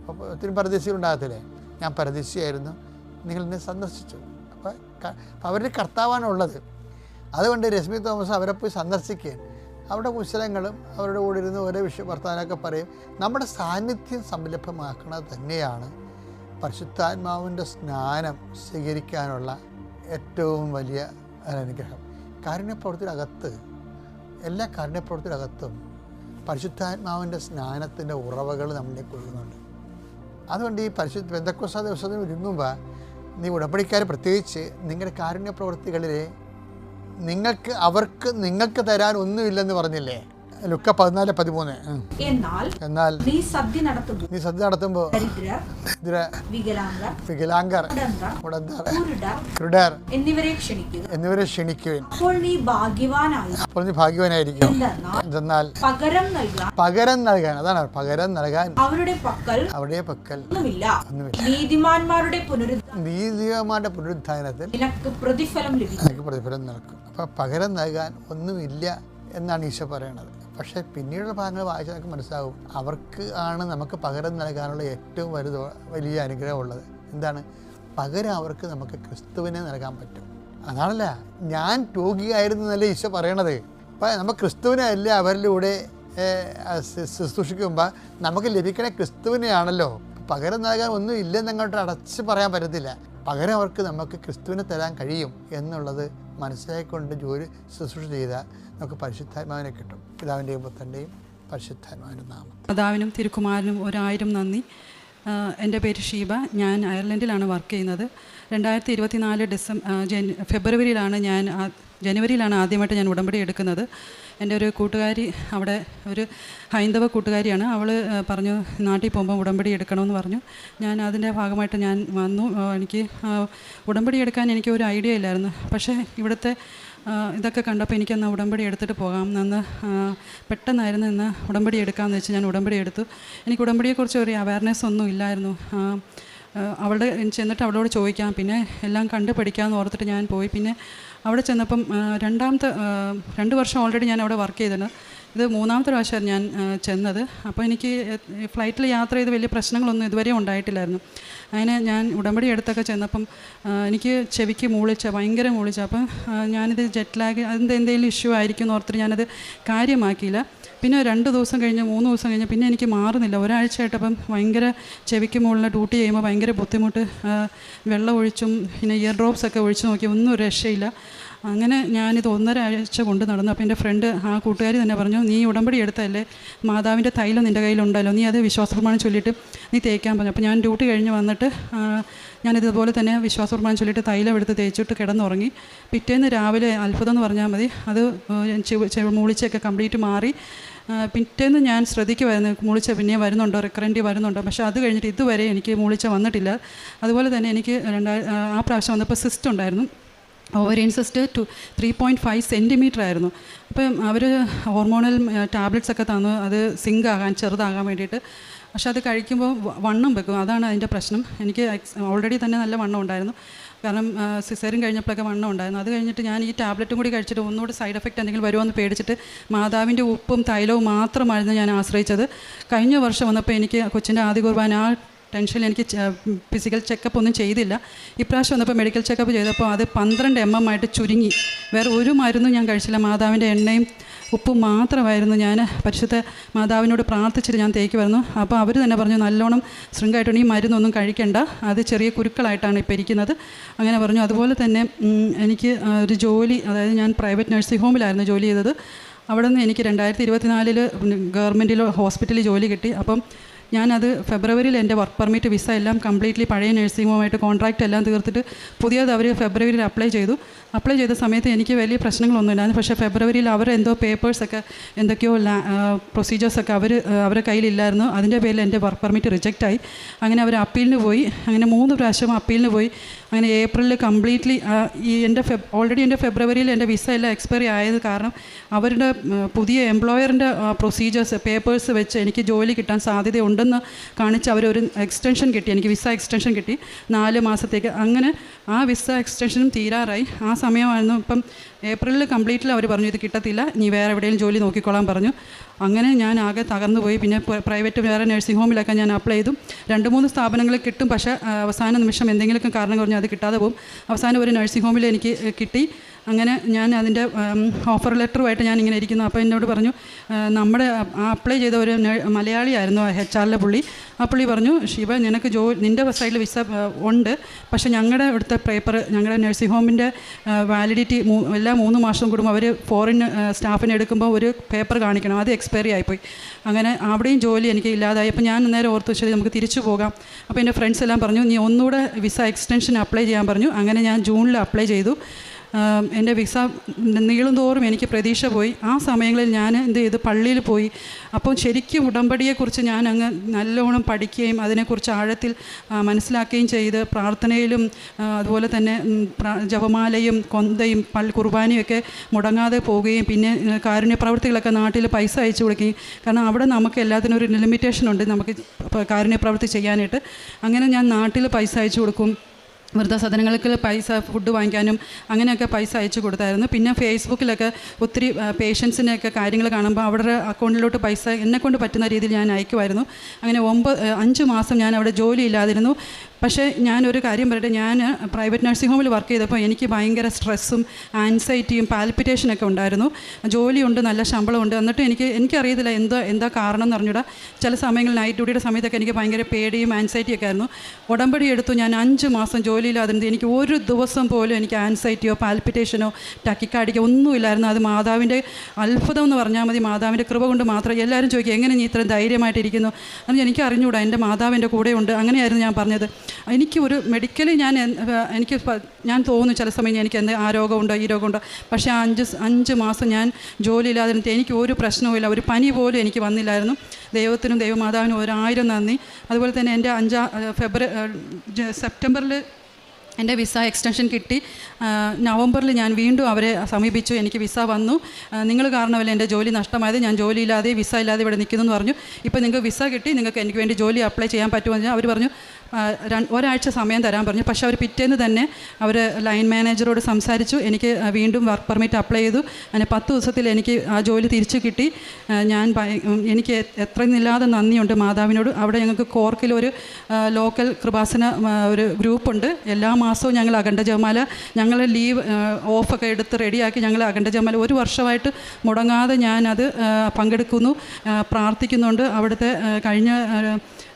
അപ്പോൾ ഒത്തിരി പരദേശികളുണ്ടാകത്തില്ലേ, ഞാൻ പരദേശിയായിരുന്നു, നിങ്ങൾ എന്നെ സന്ദർശിച്ചു. അപ്പോൾ അവരുടെ കർത്താവാണുള്ളത്. അതുകൊണ്ട് രശ്മി തോമസ് അവരെ പോയി സന്ദർശിക്കുകയും അവരുടെ കുശലങ്ങളും അവരുടെ കൂടെ ഇരുന്ന് ഓരോ വർത്തമാനമൊക്കെ പറയും. നമ്മുടെ സാന്നിധ്യം സംലഭമാക്കുന്നത് തന്നെയാണ് പരിശുദ്ധാത്മാവിൻ്റെ സ്നാനം സ്വീകരിക്കാനുള്ള ഏറ്റവും വലിയ അനുഗ്രഹം. കാരുണ്യപ്രവൃത്തിനകത്ത്, എല്ലാ കാരുണ്യപ്രവൃത്തിനകത്തും പരിശുദ്ധാത്മാവിൻ്റെ സ്നാനത്തിൻ്റെ ഉറവകൾ നമ്മളിലേക്ക് ഒഴുകുന്നുണ്ട്. അതുകൊണ്ട് ഈ പെന്തക്കോസ്താ ദിവസത്തിന് ഒരുങ്ങുമ്പോൾ നീ ഉടമ്പടിക്കാർ പ്രത്യേകിച്ച് നിങ്ങളുടെ കാരുണ്യപ്രവൃത്തികളിലെ നിങ്ങൾക്ക് തരാൻ ഒന്നുമില്ലെന്ന് പറഞ്ഞില്ലേ, ലുക്ക 14:13. എന്നാൽ നീ സദ്യ നടത്തുമ്പോൾ വികലാംഗർ, മുടന്തർ, കുരുടർ എന്നിവരെ ക്ഷണിക്കുവിൻ. അപ്പോൾ നീ ഭാഗ്യവാനായിരിക്കും. എന്തെന്നാൽ പകരം നൽകാൻ, അതാണ് പകരം നൽകാൻ അവരുടെ പക്കൽ ഒന്നുമില്ല. നീതിമാന്മാരുടെ പുനരുദ്ധാനത്തിൽ നിനക്ക് പ്രതിഫലം നൽകും. അപ്പം പകരം നൽകാൻ ഒന്നുമില്ല എന്നാണ് ഈശോ പറയണത്. പക്ഷേ പിന്നീടുള്ള ഭാഗങ്ങൾ വായിച്ചാൽ നമുക്ക് മനസ്സിലാവും, അവർക്ക് ആണ് നമുക്ക് പകരം നൽകാനുള്ള ഏറ്റവും വലിയ അനുഗ്രഹം ഉള്ളത്. എന്താണ്? പകരം അവർക്ക് നമുക്ക് ക്രിസ്തുവിനെ നൽകാൻ പറ്റും. അതാണല്ല, ഞാൻ രോഗിയായിരുന്നല്ലേ ഈശോ പറയണത്. അപ്പം നമുക്ക് ക്രിസ്തുവിനെ അല്ലേ അവരിലൂടെ ശുശ്രൂഷിക്കുമ്പോൾ നമുക്ക് ലഭിക്കണ ക്രിസ്തുവിനെയാണല്ലോ. പകരം നൽകാൻ ഒന്നും ഇല്ലെന്നങ്ങോട്ട് അടച്ച് പറയാൻ പറ്റത്തില്ല. പകരം അവർക്ക് നമുക്ക് ക്രിസ്തുവിനെ തരാൻ കഴിയും എന്നുള്ളത് മനസ്സിലാക്കിക്കൊണ്ട് ശുശ്രൂഷ ചെയ്താൽ നമുക്ക് പരിശുദ്ധാത്മാവിനെ കിട്ടും. പിതാവിൻ്റെയും പുത്രൻ്റെയും പരിശുദ്ധാത്മാവിൻ്റെ നാമം. പിതാവിനും തിരുക്കുമാരനും 1000 നന്ദി. എൻ്റെ പേര് ഷീബ. ഞാൻ അയർലൻഡിലാണ് വർക്ക് ചെയ്യുന്നത്. 2024 ജനുവരിയിലാണ് ആദ്യമായിട്ട് ഞാൻ ഉടമ്പടി എടുക്കുന്നത്. എൻ്റെ ഒരു കൂട്ടുകാരി, അവിടെ ഒരു ഹൈന്ദവ കൂട്ടുകാരിയാണ്. അവൾ പറഞ്ഞു നാട്ടിൽ പോകുമ്പോൾ ഉടമ്പടി എടുക്കണമെന്ന് പറഞ്ഞു. ഞാൻ അതിൻ്റെ ഭാഗമായിട്ട് ഞാൻ വന്നു. എനിക്ക് ഉടമ്പടി എടുക്കാൻ എനിക്ക് ഒരു ഐഡിയ ഇല്ലായിരുന്നു. പക്ഷേ ഇവിടുത്തെ ഇതൊക്കെ കണ്ടപ്പോൾ എനിക്കൊന്ന് ഉടമ്പടി എടുത്തിട്ട് പോകാം എന്ന് പെട്ടെന്നായിരുന്നു ഇന്ന് ഉടമ്പടി എടുക്കാമെന്ന് വെച്ച് ഞാൻ ഉടമ്പടി എടുത്തു. എനിക്ക് ഉടമ്പടിയെക്കുറിച്ച് ഒരു അവയർനെസ് ഒന്നും ഇല്ലായിരുന്നു. ചെന്നിട്ട് അവളോട് ചോദിക്കാം, പിന്നെ എല്ലാം കണ്ട് പഠിക്കാമെന്ന് ഓർത്തിട്ട് ഞാൻ പോയി. പിന്നെ അവിടെ ചെന്നപ്പം 2 വർഷം ഓൾറെഡി ഞാൻ അവിടെ വർക്ക് ചെയ്തിട്ടുണ്ട്. ഇത് 3ാമത്തെ പ്രാവശ്യമാണ് ഞാൻ ചെന്നത്. അപ്പോൾ എനിക്ക് ഫ്ലൈറ്റിൽ യാത്ര ചെയ്ത് വലിയ പ്രശ്നങ്ങളൊന്നും ഇതുവരെ ഉണ്ടായിട്ടില്ലായിരുന്നു. അങ്ങനെ ഞാൻ ഉടമ്പടി എടുത്തൊക്കെ ചെന്നപ്പം എനിക്ക് ചെവിക്ക് ഭയങ്കര മൂളിച്ച. അപ്പം ഞാനിത് ജെറ്റ് ലാഗ് അതിൻ്റെ എന്തെങ്കിലും ഇഷ്യൂ ആയിരിക്കും എന്ന് ഓർത്തിട്ട് ഞാനത് കാര്യമാക്കിയില്ല. പിന്നെ 2 ദിവസം കഴിഞ്ഞ് 3 ദിവസം കഴിഞ്ഞ് പിന്നെ എനിക്ക് മാറുന്നില്ല. ഒരാഴ്ചയായിട്ടപ്പം ഭയങ്കര ചെവിക്ക് മുകളിൽ ഡ്യൂട്ടി ചെയ്യുമ്പോൾ ഭയങ്കര ബുദ്ധിമുട്ട്. വെള്ളം ഒഴിച്ചും പിന്നെ ഇയർ ഡ്രോപ്സൊക്കെ ഒഴിച്ചു നോക്കി, ഒന്നും രക്ഷയില്ല. അങ്ങനെ ഞാനിത് 1.5 ആഴ്ച കൊണ്ട് നടന്നു. അപ്പോൾ എൻ്റെ ഫ്രണ്ട്, ആ കൂട്ടുകാരി തന്നെ പറഞ്ഞു, നീ ഉടമ്പടി എടുത്തല്ലേ, മാതാവിൻ്റെ തൈലം നിൻ്റെ കയ്യിലുണ്ടല്ലോ, നീ അത് വിശ്വാസപ്രമാണം ചൊല്ലിയിട്ട് നീ തേക്കാൻ പറഞ്ഞു. അപ്പോൾ ഞാൻ ഡ്യൂട്ടി കഴിഞ്ഞ് വന്നിട്ട് ഞാനിതുപോലെ തന്നെ വിശ്വാസപ്രമാണം ചൊല്ലിയിട്ട് തൈലം എടുത്ത് തേച്ചിട്ട് കിടന്നുറങ്ങി. പിറ്റേന്ന് രാവിലെ അത്ഭുതം എന്ന് പറഞ്ഞാൽ മതി, അത് മൂളിച്ചൊക്കെ കംപ്ലീറ്റ് മാറി. പിറ്റേന്ന് ഞാൻ ശ്രദ്ധിക്കുമായിരുന്നു മൂളിച്ച പിന്നെ വരുന്നുണ്ടോ, റിക്കറൻറ്റ് വരുന്നുണ്ടോ. പക്ഷേ അത് കഴിഞ്ഞിട്ട് ഇതുവരെ എനിക്ക് മൂളിച്ച വന്നിട്ടില്ല. അതുപോലെ തന്നെ എനിക്ക് ആ പ്രാവശ്യം വന്നപ്പോൾ സിസ്റ്റ് ഉണ്ടായിരുന്നു. ഓവറിയൻ സിസ്റ്റ് 3.5 സെൻറ്റിമീറ്റർ ആയിരുന്നു. അപ്പം അവർ ഹോർമോണൽ ടാബ്ലറ്റ്സൊക്കെ തന്നു, അത് സിങ്ക് ആകാൻ, ചെറുതാകാൻ വേണ്ടിയിട്ട്. പക്ഷെ അത് കഴിക്കുമ്പോൾ വണ്ണം വെക്കും, അതാണ് അതിൻ്റെ പ്രശ്നം. എനിക്ക് ഓൾറെഡി തന്നെ നല്ല വണ്ണം ഉണ്ടായിരുന്നു. കാരണം സിസേറിയൻ കഴിഞ്ഞപ്പോഴൊക്കെ വണ്ണം ഉണ്ടായിരുന്നു. അത് കഴിഞ്ഞിട്ട് ഞാൻ ഈ ടാബ്ലറ്റും കൂടി കഴിച്ചിട്ട് ഒന്നുകൂടി സൈഡ് എഫക്റ്റ് എന്തെങ്കിലും വരുമോ എന്ന് പേടിച്ചിട്ട് മാതാവിൻ്റെ ഉപ്പും തൈലവും മാത്രമായിരുന്നു ഞാൻ ആശ്രയിച്ചത്. കഴിഞ്ഞ വർഷം വന്നപ്പോൾ എനിക്ക് കൊച്ചിൻ്റെ ആദ്യ കുർബാന ആ ടെൻഷനിൽ എനിക്ക് ഫിസിക്കൽ ചെക്കപ്പ് ഒന്നും ചെയ്തില്ല. ഇപ്രാവശ്യം വന്നപ്പോൾ മെഡിക്കൽ ചെക്കപ്പ് ചെയ്തപ്പോൾ അത് 12 mm ആയിട്ട് ചുരുങ്ങി. വേറെ ഒരു മരുന്നും ഞാൻ കഴിച്ചില്ല. മാതാവിൻ്റെ എണ്ണയും ഉപ്പും മാത്രമായിരുന്നു ഞാൻ പരിശുദ്ധ മാതാവിനോട് പ്രാർത്ഥിച്ചിട്ട് ഞാൻ തേക്കുമായിരുന്നു. അപ്പോൾ അവർ തന്നെ പറഞ്ഞു, നല്ലോണം ശൃംഗമായിട്ടാണ്, ഈ മരുന്നൊന്നും കഴിക്കേണ്ട, അത് ചെറിയ കുരുക്കളായിട്ടാണ് ഇപ്പോൾ ഇരിക്കുന്നത്, അങ്ങനെ പറഞ്ഞു. അതുപോലെ തന്നെ എനിക്ക് ഒരു ജോലി, അതായത് ഞാൻ പ്രൈവറ്റ് നഴ്സിംഗ് ഹോമിലായിരുന്നു ജോലി ചെയ്തത്. അവിടെ നിന്ന് എനിക്ക് 2024 ഗവൺമെൻറ്റിൽ ഹോസ്പിറ്റലിൽ ജോലി കിട്ടി. അപ്പം ഞാനത് ഫെബ്രുവരിയിൽ എൻ്റെ വർക്ക് പെർമിറ്റ് വിസ എല്ലാം കംപ്ലീറ്റ്ലി പഴയ നഴ്സിംഗ് ഹോമായിട്ട് കോൺട്രാക്റ്റ് എല്ലാം തീർത്തിട്ട് പുതിയത് അവർ ഫെബ്രുവരിയിൽ അപ്ലൈ ചെയ്ത സമയത്ത് എനിക്ക് വലിയ പ്രശ്നങ്ങളൊന്നും ഇല്ലായിരുന്നു. പക്ഷേ ഫെബ്രുവരിയിൽ അവർ എന്തോ പേപ്പേഴ്സൊക്കെ എന്തൊക്കെയോ പ്രൊസീജിയേഴ്സൊക്കെ അവരുടെ കയ്യിലില്ലായിരുന്നു. അതിൻ്റെ പേരിൽ എൻ്റെ വർക്ക് പെർമിറ്റ് റിജക്റ്റായി. അങ്ങനെ അവർ അപ്പീലിന് പോയി. അങ്ങനെ 3 പ്രാവശ്യം അപ്പീലിന് പോയി. അങ്ങനെ ഏപ്രിലിൽ കംപ്ലീറ്റ്ലി ഓൾറെഡി എൻ്റെ ഫെബ്രുവരിയിൽ എൻ്റെ വിസ എല്ലാം എക്സ്പയറി ആയത് കാരണം അവരുടെ പുതിയ എംപ്ലോയറിൻ്റെ പ്രൊസീജിയേഴ്സ് പേപ്പേഴ്സ് വെച്ച് എനിക്ക് ജോലി കിട്ടാൻ സാധ്യതയുണ്ടെന്ന് കാണിച്ച് അവരൊരു എക്സ്റ്റൻഷൻ കിട്ടി. എനിക്ക് വിസ എക്സ്റ്റൻഷൻ കിട്ടി 4 മാസത്തേക്ക്. അങ്ങനെ ആ വിസ എക്സ്റ്റൻഷനും തീരാറായി. ആ സമയമായിരുന്നു. ഇപ്പം ഏപ്രിലിൽ കംപ്ലീറ്റ്ലി അവർ പറഞ്ഞു ഇത് കിട്ടത്തില്ല, നീ വേറെ എവിടെയെങ്കിലും ജോലി നോക്കിക്കോളാൻ പറഞ്ഞു. അങ്ങനെ ഞാൻ ആകെ തകർന്നു പോയി. പിന്നെ പ്രൈവറ്റ് വേറെ നഴ്സിംഗ് ഹോമിലൊക്കെ ഞാൻ അപ്ലൈ ചെയ്തു. 2-3 സ്ഥാപനങ്ങളിൽ കിട്ടും. പക്ഷേ അവസാന നിമിഷം എന്തെങ്കിലുമൊക്കെ കാരണം പറഞ്ഞാൽ അത് കിട്ടാതെ പോകും. അവസാനം ഒരു നഴ്സിംഗ് ഹോമിൽ എനിക്ക് കിട്ടി. അങ്ങനെ ഞാൻ അതിൻ്റെ ഓഫർ ലെറ്ററുമായിട്ട് ഞാൻ ഇങ്ങനെ ഇരിക്കുന്നു. അപ്പോൾ എന്നോട് പറഞ്ഞു, നമ്മുടെ അപ്ലൈ ചെയ്ത ഒരു മലയാളിയായിരുന്നു HR പുള്ളി. ആ പുള്ളി പറഞ്ഞു, ശിവ നിനക്ക് നിൻ്റെ സൈഡിൽ വിസ ഉണ്ട്, പക്ഷേ ഞങ്ങളുടെ ഇവിടുത്തെ പേപ്പർ, ഞങ്ങളുടെ നഴ്സിംഗ് ഹോമിൻ്റെ വാലിഡിറ്റി എല്ലാ 3 മാസം കൂടുമ്പോൾ അവർ ഫോറിൻ സ്റ്റാഫിനെ എടുക്കുമ്പോൾ ഒരു പേപ്പർ കാണിക്കണം, അത് എക്സ്പയറി ആയിപ്പോയി. അങ്ങനെ അവിടെയും ജോലി എനിക്ക് ഇല്ലാതായി. അപ്പോൾ ഞാൻ നേരെ ഓർത്ത് ശരി നമുക്ക് തിരിച്ചു പോകാം. അപ്പോൾ എൻ്റെ ഫ്രണ്ട്സ് എല്ലാം പറഞ്ഞു, നീ ഒന്നുകൂടെ വിസ എക്സ്റ്റൻഷൻ അപ്ലൈ ചെയ്യാൻ പറഞ്ഞു. അങ്ങനെ ഞാൻ ജൂണിൽ അപ്ലൈ ചെയ്തു. എൻ്റെ വിസ നീളും തോറും എനിക്ക് പ്രതീക്ഷ പോയി. ആ സമയങ്ങളിൽ ഞാൻ എന്ത് ചെയ്തു, പള്ളിയിൽ പോയി. അപ്പോൾ ശരിക്കും ഉടമ്പടിയെക്കുറിച്ച് ഞാൻ അങ്ങ് നല്ലോണം പഠിക്കുകയും അതിനെക്കുറിച്ച് ആഴത്തിൽ മനസ്സിലാക്കുകയും ചെയ്ത് പ്രാർത്ഥനയിലും അതുപോലെ തന്നെ ജപമാലയും കൊന്തയും കുർബാനയൊക്കെ മുടങ്ങാതെ പോവുകയും പിന്നെ കാരുണ്യ പ്രവൃത്തികളൊക്കെ നാട്ടിൽ പൈസ അയച്ചു കൊടുക്കുകയും, കാരണം അവിടെ നമുക്ക് എല്ലാത്തിനും ഒരു ലിമിറ്റേഷൻ ഉണ്ട് നമുക്ക് കാരുണ്യ പ്രവൃത്തി ചെയ്യാനായിട്ട്. അങ്ങനെ ഞാൻ നാട്ടിൽ പൈസ അയച്ചു കൊടുക്കും, വൃദ്ധസദനങ്ങൾക്ക് പൈസ ഫുഡ് വാങ്ങിക്കാനും അങ്ങനെയൊക്കെ പൈസ അയച്ചു കൊടുത്തായിരുന്നു. പിന്നെ ഫേസ്ബുക്കിലൊക്കെ ഒത്തിരി പേഷ്യൻസിനെയൊക്കെ കാര്യങ്ങൾ കാണുമ്പോൾ അവരുടെ അക്കൗണ്ടിലോട്ട് പൈസ എന്നെക്കൊണ്ട് പറ്റുന്ന രീതിയിൽ ഞാൻ അയക്കുമായിരുന്നു. അങ്ങനെ 5 മാസം ഞാൻ അവിടെ ജോലി ഇല്ലാതിരുന്നു. പക്ഷേ ഞാനൊരു കാര്യം പറയട്ടെ, ഞാൻ പ്രൈവറ്റ് നഴ്സിംഗ് ഹോമിൽ വർക്ക് ചെയ്തപ്പോൾ എനിക്ക് ഭയങ്കര സ്ട്രെസ്സും ആൻസൈറ്റിയും പാൽപിറ്റേഷനൊക്കെ ഉണ്ടായിരുന്നു. ജോലിയുണ്ട്, നല്ല ശമ്പളമുണ്ട്, എന്നിട്ട് എനിക്കറിയത്തില്ല എന്താ കാരണം എന്ന് അറിഞ്ഞൂടാ. ചില സമയങ്ങളിൽ നൈറ്റ് ഡ്യൂട്ടിയുടെ സമയത്തൊക്കെ എനിക്ക് ഭയങ്കര പേടിയും ആൻസൈറ്റിയൊക്കെ ആയിരുന്നു. ഉടമ്പടി എടുത്തു, ഞാൻ 5 മാസം ജോലിയില്ലാതിരുന്നത്. എനിക്ക് ഒരു ദിവസം പോലും എനിക്ക് ആൻസൈറ്റിയോ പാൽപിറ്റേഷനോ ടക്കിക്കാടിക്കോ ഒന്നുമില്ലായിരുന്നു. അത് മാതാവിൻ്റെ അത്ഭുതം എന്ന് പറഞ്ഞാൽ മതി, മാതാവിൻ്റെ കൃപ കൊണ്ട് മാത്രം. എല്ലാവരും ചോദിക്കും എങ്ങനെ നീ ഇത്രയും ധൈര്യമായിട്ടിരിക്കുന്നു എന്ന്. എനിക്ക് അറിഞ്ഞുകൂടാ, എൻ്റെ മാതാവിൻ്റെ കൂടെയുണ്ട്. അങ്ങനെയായിരുന്നു ഞാൻ പറഞ്ഞത്. എനിക്ക് ഒരു മെഡിക്കലി ഞാൻ തോന്നുന്നു ചില സമയം എനിക്ക് ആ രോഗമുണ്ടോ ഈ രോഗമുണ്ടോ. പക്ഷേ 5 മാസം ഞാൻ ജോലിയില്ലാതിരുന്നിട്ട് എനിക്ക് ഒരു പ്രശ്നവുമില്ല, ഒരു പനി പോലും എനിക്ക് വന്നില്ലായിരുന്നു. ദൈവത്തിനും ദൈവമാതാവിനും 1000 നന്ദി. അതുപോലെ തന്നെ എൻ്റെ സെപ്റ്റംബറിൽ എൻ്റെ വിസ എക്സ്റ്റൻഷൻ കിട്ടി. നവംബറിൽ ഞാൻ വീണ്ടും അവരെ സമീപിച്ചു, എനിക്ക് വിസ വന്നു, നിങ്ങൾ കാരണമല്ല എൻ്റെ ജോലി നഷ്ടമായത്, ഞാൻ ജോലിയില്ലാതെ വിസ ഇല്ലാതെ ഇവിടെ നിൽക്കുന്നു എന്ന് പറഞ്ഞു. ഇപ്പോൾ നിങ്ങൾക്ക് വിസ കിട്ടി, നിങ്ങൾക്ക് എനിക്ക് വേണ്ടി ജോലി അപ്ലൈ ചെയ്യാൻ പറ്റുമെന്ന് അവർ പറഞ്ഞു. ഒരാഴ്ച സമയം തരാൻ പറഞ്ഞു. പക്ഷേ അവർ പിറ്റേന്ന് തന്നെ അവർ ലൈൻ മാനേജറോട് സംസാരിച്ചു, എനിക്ക് വീണ്ടും വർക്ക് പെർമിറ്റ് അപ്ലൈ ചെയ്തു. അങ്ങനെ 10 ദിവസത്തിൽ എനിക്ക് ആ ജോലി തിരിച്ചു കിട്ടി. എനിക്ക് എത്രയില്ലാതെ നന്ദിയുണ്ട് മാതാവിനോട്. അവിടെ ഞങ്ങൾക്ക് കോർക്കിലൊരു ലോക്കൽ കൃപാസന ഒരു ഗ്രൂപ്പുണ്ട്. എല്ലാ മാസവും ഞങ്ങൾ അഖണ്ഡ ജപമാല, ഞങ്ങൾ ലീവ് ഓഫൊക്കെ എടുത്ത് റെഡിയാക്കി ഞങ്ങൾ അഖണ്ഡ ജപമാല 1 വർഷമായിട്ട് മുടങ്ങാതെ ഞാനത് പങ്കെടുക്കുന്നു, പ്രാർത്ഥിക്കുന്നുണ്ട്. അവിടുത്തെ കഴിഞ്ഞ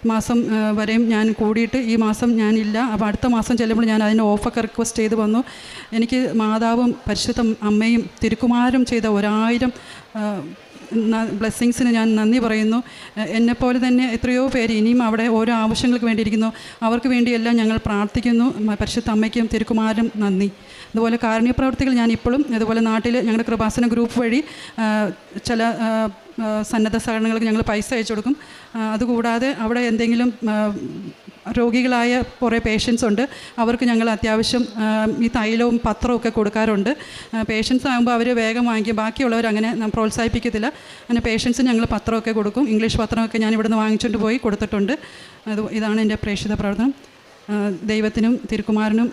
മാസം വരെയും ഞാൻ കൂടിയിട്ട് ഈ മാസം ഞാനില്ല. അപ്പോൾ അടുത്ത മാസം ചെല്ലുമ്പോൾ ഞാൻ അതിൻ്റെ ഓഫൊക്കെ റിക്വസ്റ്റ് ചെയ്ത് വന്നു. എനിക്ക് മാതാവും പരിശുദ്ധ അമ്മയും തിരുക്കുമാരും ചെയ്ത 1000 ബ്ലെസ്സിങ്സിന് ഞാൻ നന്ദി പറയുന്നു. എന്നെപ്പോലെ തന്നെ എത്രയോ പേര് ഇനിയും അവിടെ ഓരോ ആവശ്യങ്ങൾക്ക് വേണ്ടിയിരിക്കുന്നു. അവർക്ക് വേണ്ടിയെല്ലാം ഞങ്ങൾ പ്രാർത്ഥിക്കുന്നു. പരിശുദ്ധ അമ്മയ്ക്കും തിരുക്കുമാരും നന്ദി. അതുപോലെ കാരുണ്യ പ്രവർത്തികൾ ഞാൻ ഇപ്പോഴും അതുപോലെ നാട്ടിൽ ഞങ്ങളുടെ കൃപാസന ഗ്രൂപ്പ് വഴി ചില സന്നദ്ധ സഹകരണങ്ങൾക്ക് ഞങ്ങൾ പൈസ അയച്ചു കൊടുക്കും. അതുകൂടാതെ അവിടെ എന്തെങ്കിലും രോഗികളായ കുറേ പേഷ്യൻസ് ഉണ്ട്, അവർക്ക് ഞങ്ങൾ അത്യാവശ്യം ഈ തൈലവും പത്രവും ഒക്കെ കൊടുക്കാറുണ്ട്. പേഷ്യൻസ് ആകുമ്പോൾ അവർ വേഗം വാങ്ങിക്കും, ബാക്കിയുള്ളവർ അങ്ങനെ പ്രോത്സാഹിപ്പിക്കത്തില്ല. അങ്ങനെ പേഷ്യൻസിന് ഞങ്ങൾ പത്രമൊക്കെ കൊടുക്കും. ഇംഗ്ലീഷ് പത്രമൊക്കെ ഞാൻ ഇവിടുന്ന് വാങ്ങിച്ചുകൊണ്ട് പോയി കൊടുത്തിട്ടുണ്ട്. ഇതാണ് എൻ്റെ പ്രേക്ഷിത പ്രവർത്തനം. ദൈവത്തിനും തിരുക്കുമാരനും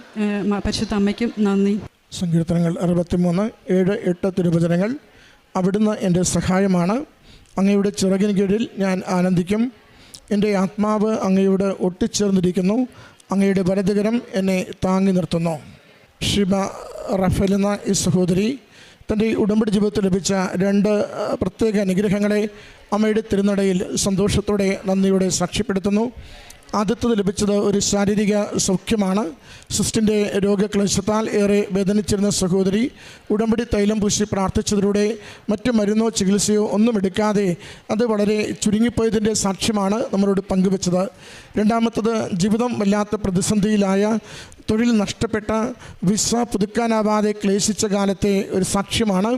പരിശുദ്ധ അമ്മയ്ക്കും നന്ദി. സങ്കീർത്തനങ്ങൾ 63, 7, 8 തിരുവചനങ്ങൾ. അവിടുന്ന് എൻ്റെ സഹായമാണ്, അങ്ങയുടെ ചിറകിന് കീഴിൽ ഞാൻ ആനന്ദിക്കും. എൻ്റെ ആത്മാവ് അങ്ങയോട് ഒട്ടിച്ചേർന്നിരിക്കുന്നു, അങ്ങയുടെ വലതുകരം എന്നെ താങ്ങി നിർത്തുന്നു. ഷിബ റഫേൽ എന്ന ഈ സഹോദരി തൻ്റെ ഉടമ്പടി ജീവിതത്തിൽ ലഭിച്ച 2 പ്രത്യേക അനുഗ്രഹങ്ങളെ അമ്മയുടെ തിരുനടയിൽ സന്തോഷത്തോടെ നന്ദിയോടെ സാക്ഷ്യപ്പെടുത്തുന്നു. ആദ്യത്തത് ലഭിച്ചത് ഒരു ശാരീരിക സൗഖ്യമാണ്. സിസ്റ്റിൻ്റെ രോഗക്ലേശത്താൽ ഏറെ വേദനിച്ചിരുന്ന സഹോദരി ഉടമ്പടി തൈലം പൂശി പ്രാർത്ഥിച്ചതിലൂടെ മറ്റ് മരുന്നോ ചികിത്സയോ ഒന്നും എടുക്കാതെ അത് വളരെ ചുരുങ്ങിപ്പോയതിൻ്റെ സാക്ഷ്യമാണ് നമ്മളോട് പങ്കുവച്ചത്. രണ്ടാമത്തത് ജീവിതം വല്ലാത്ത പ്രതിസന്ധിയിലായ, തൊഴിൽ നഷ്ടപ്പെട്ട, വിസ പുതുക്കാനാവാതെ ക്ലേശിച്ച കാലത്തെ ഒരു സാക്ഷ്യമാണ്.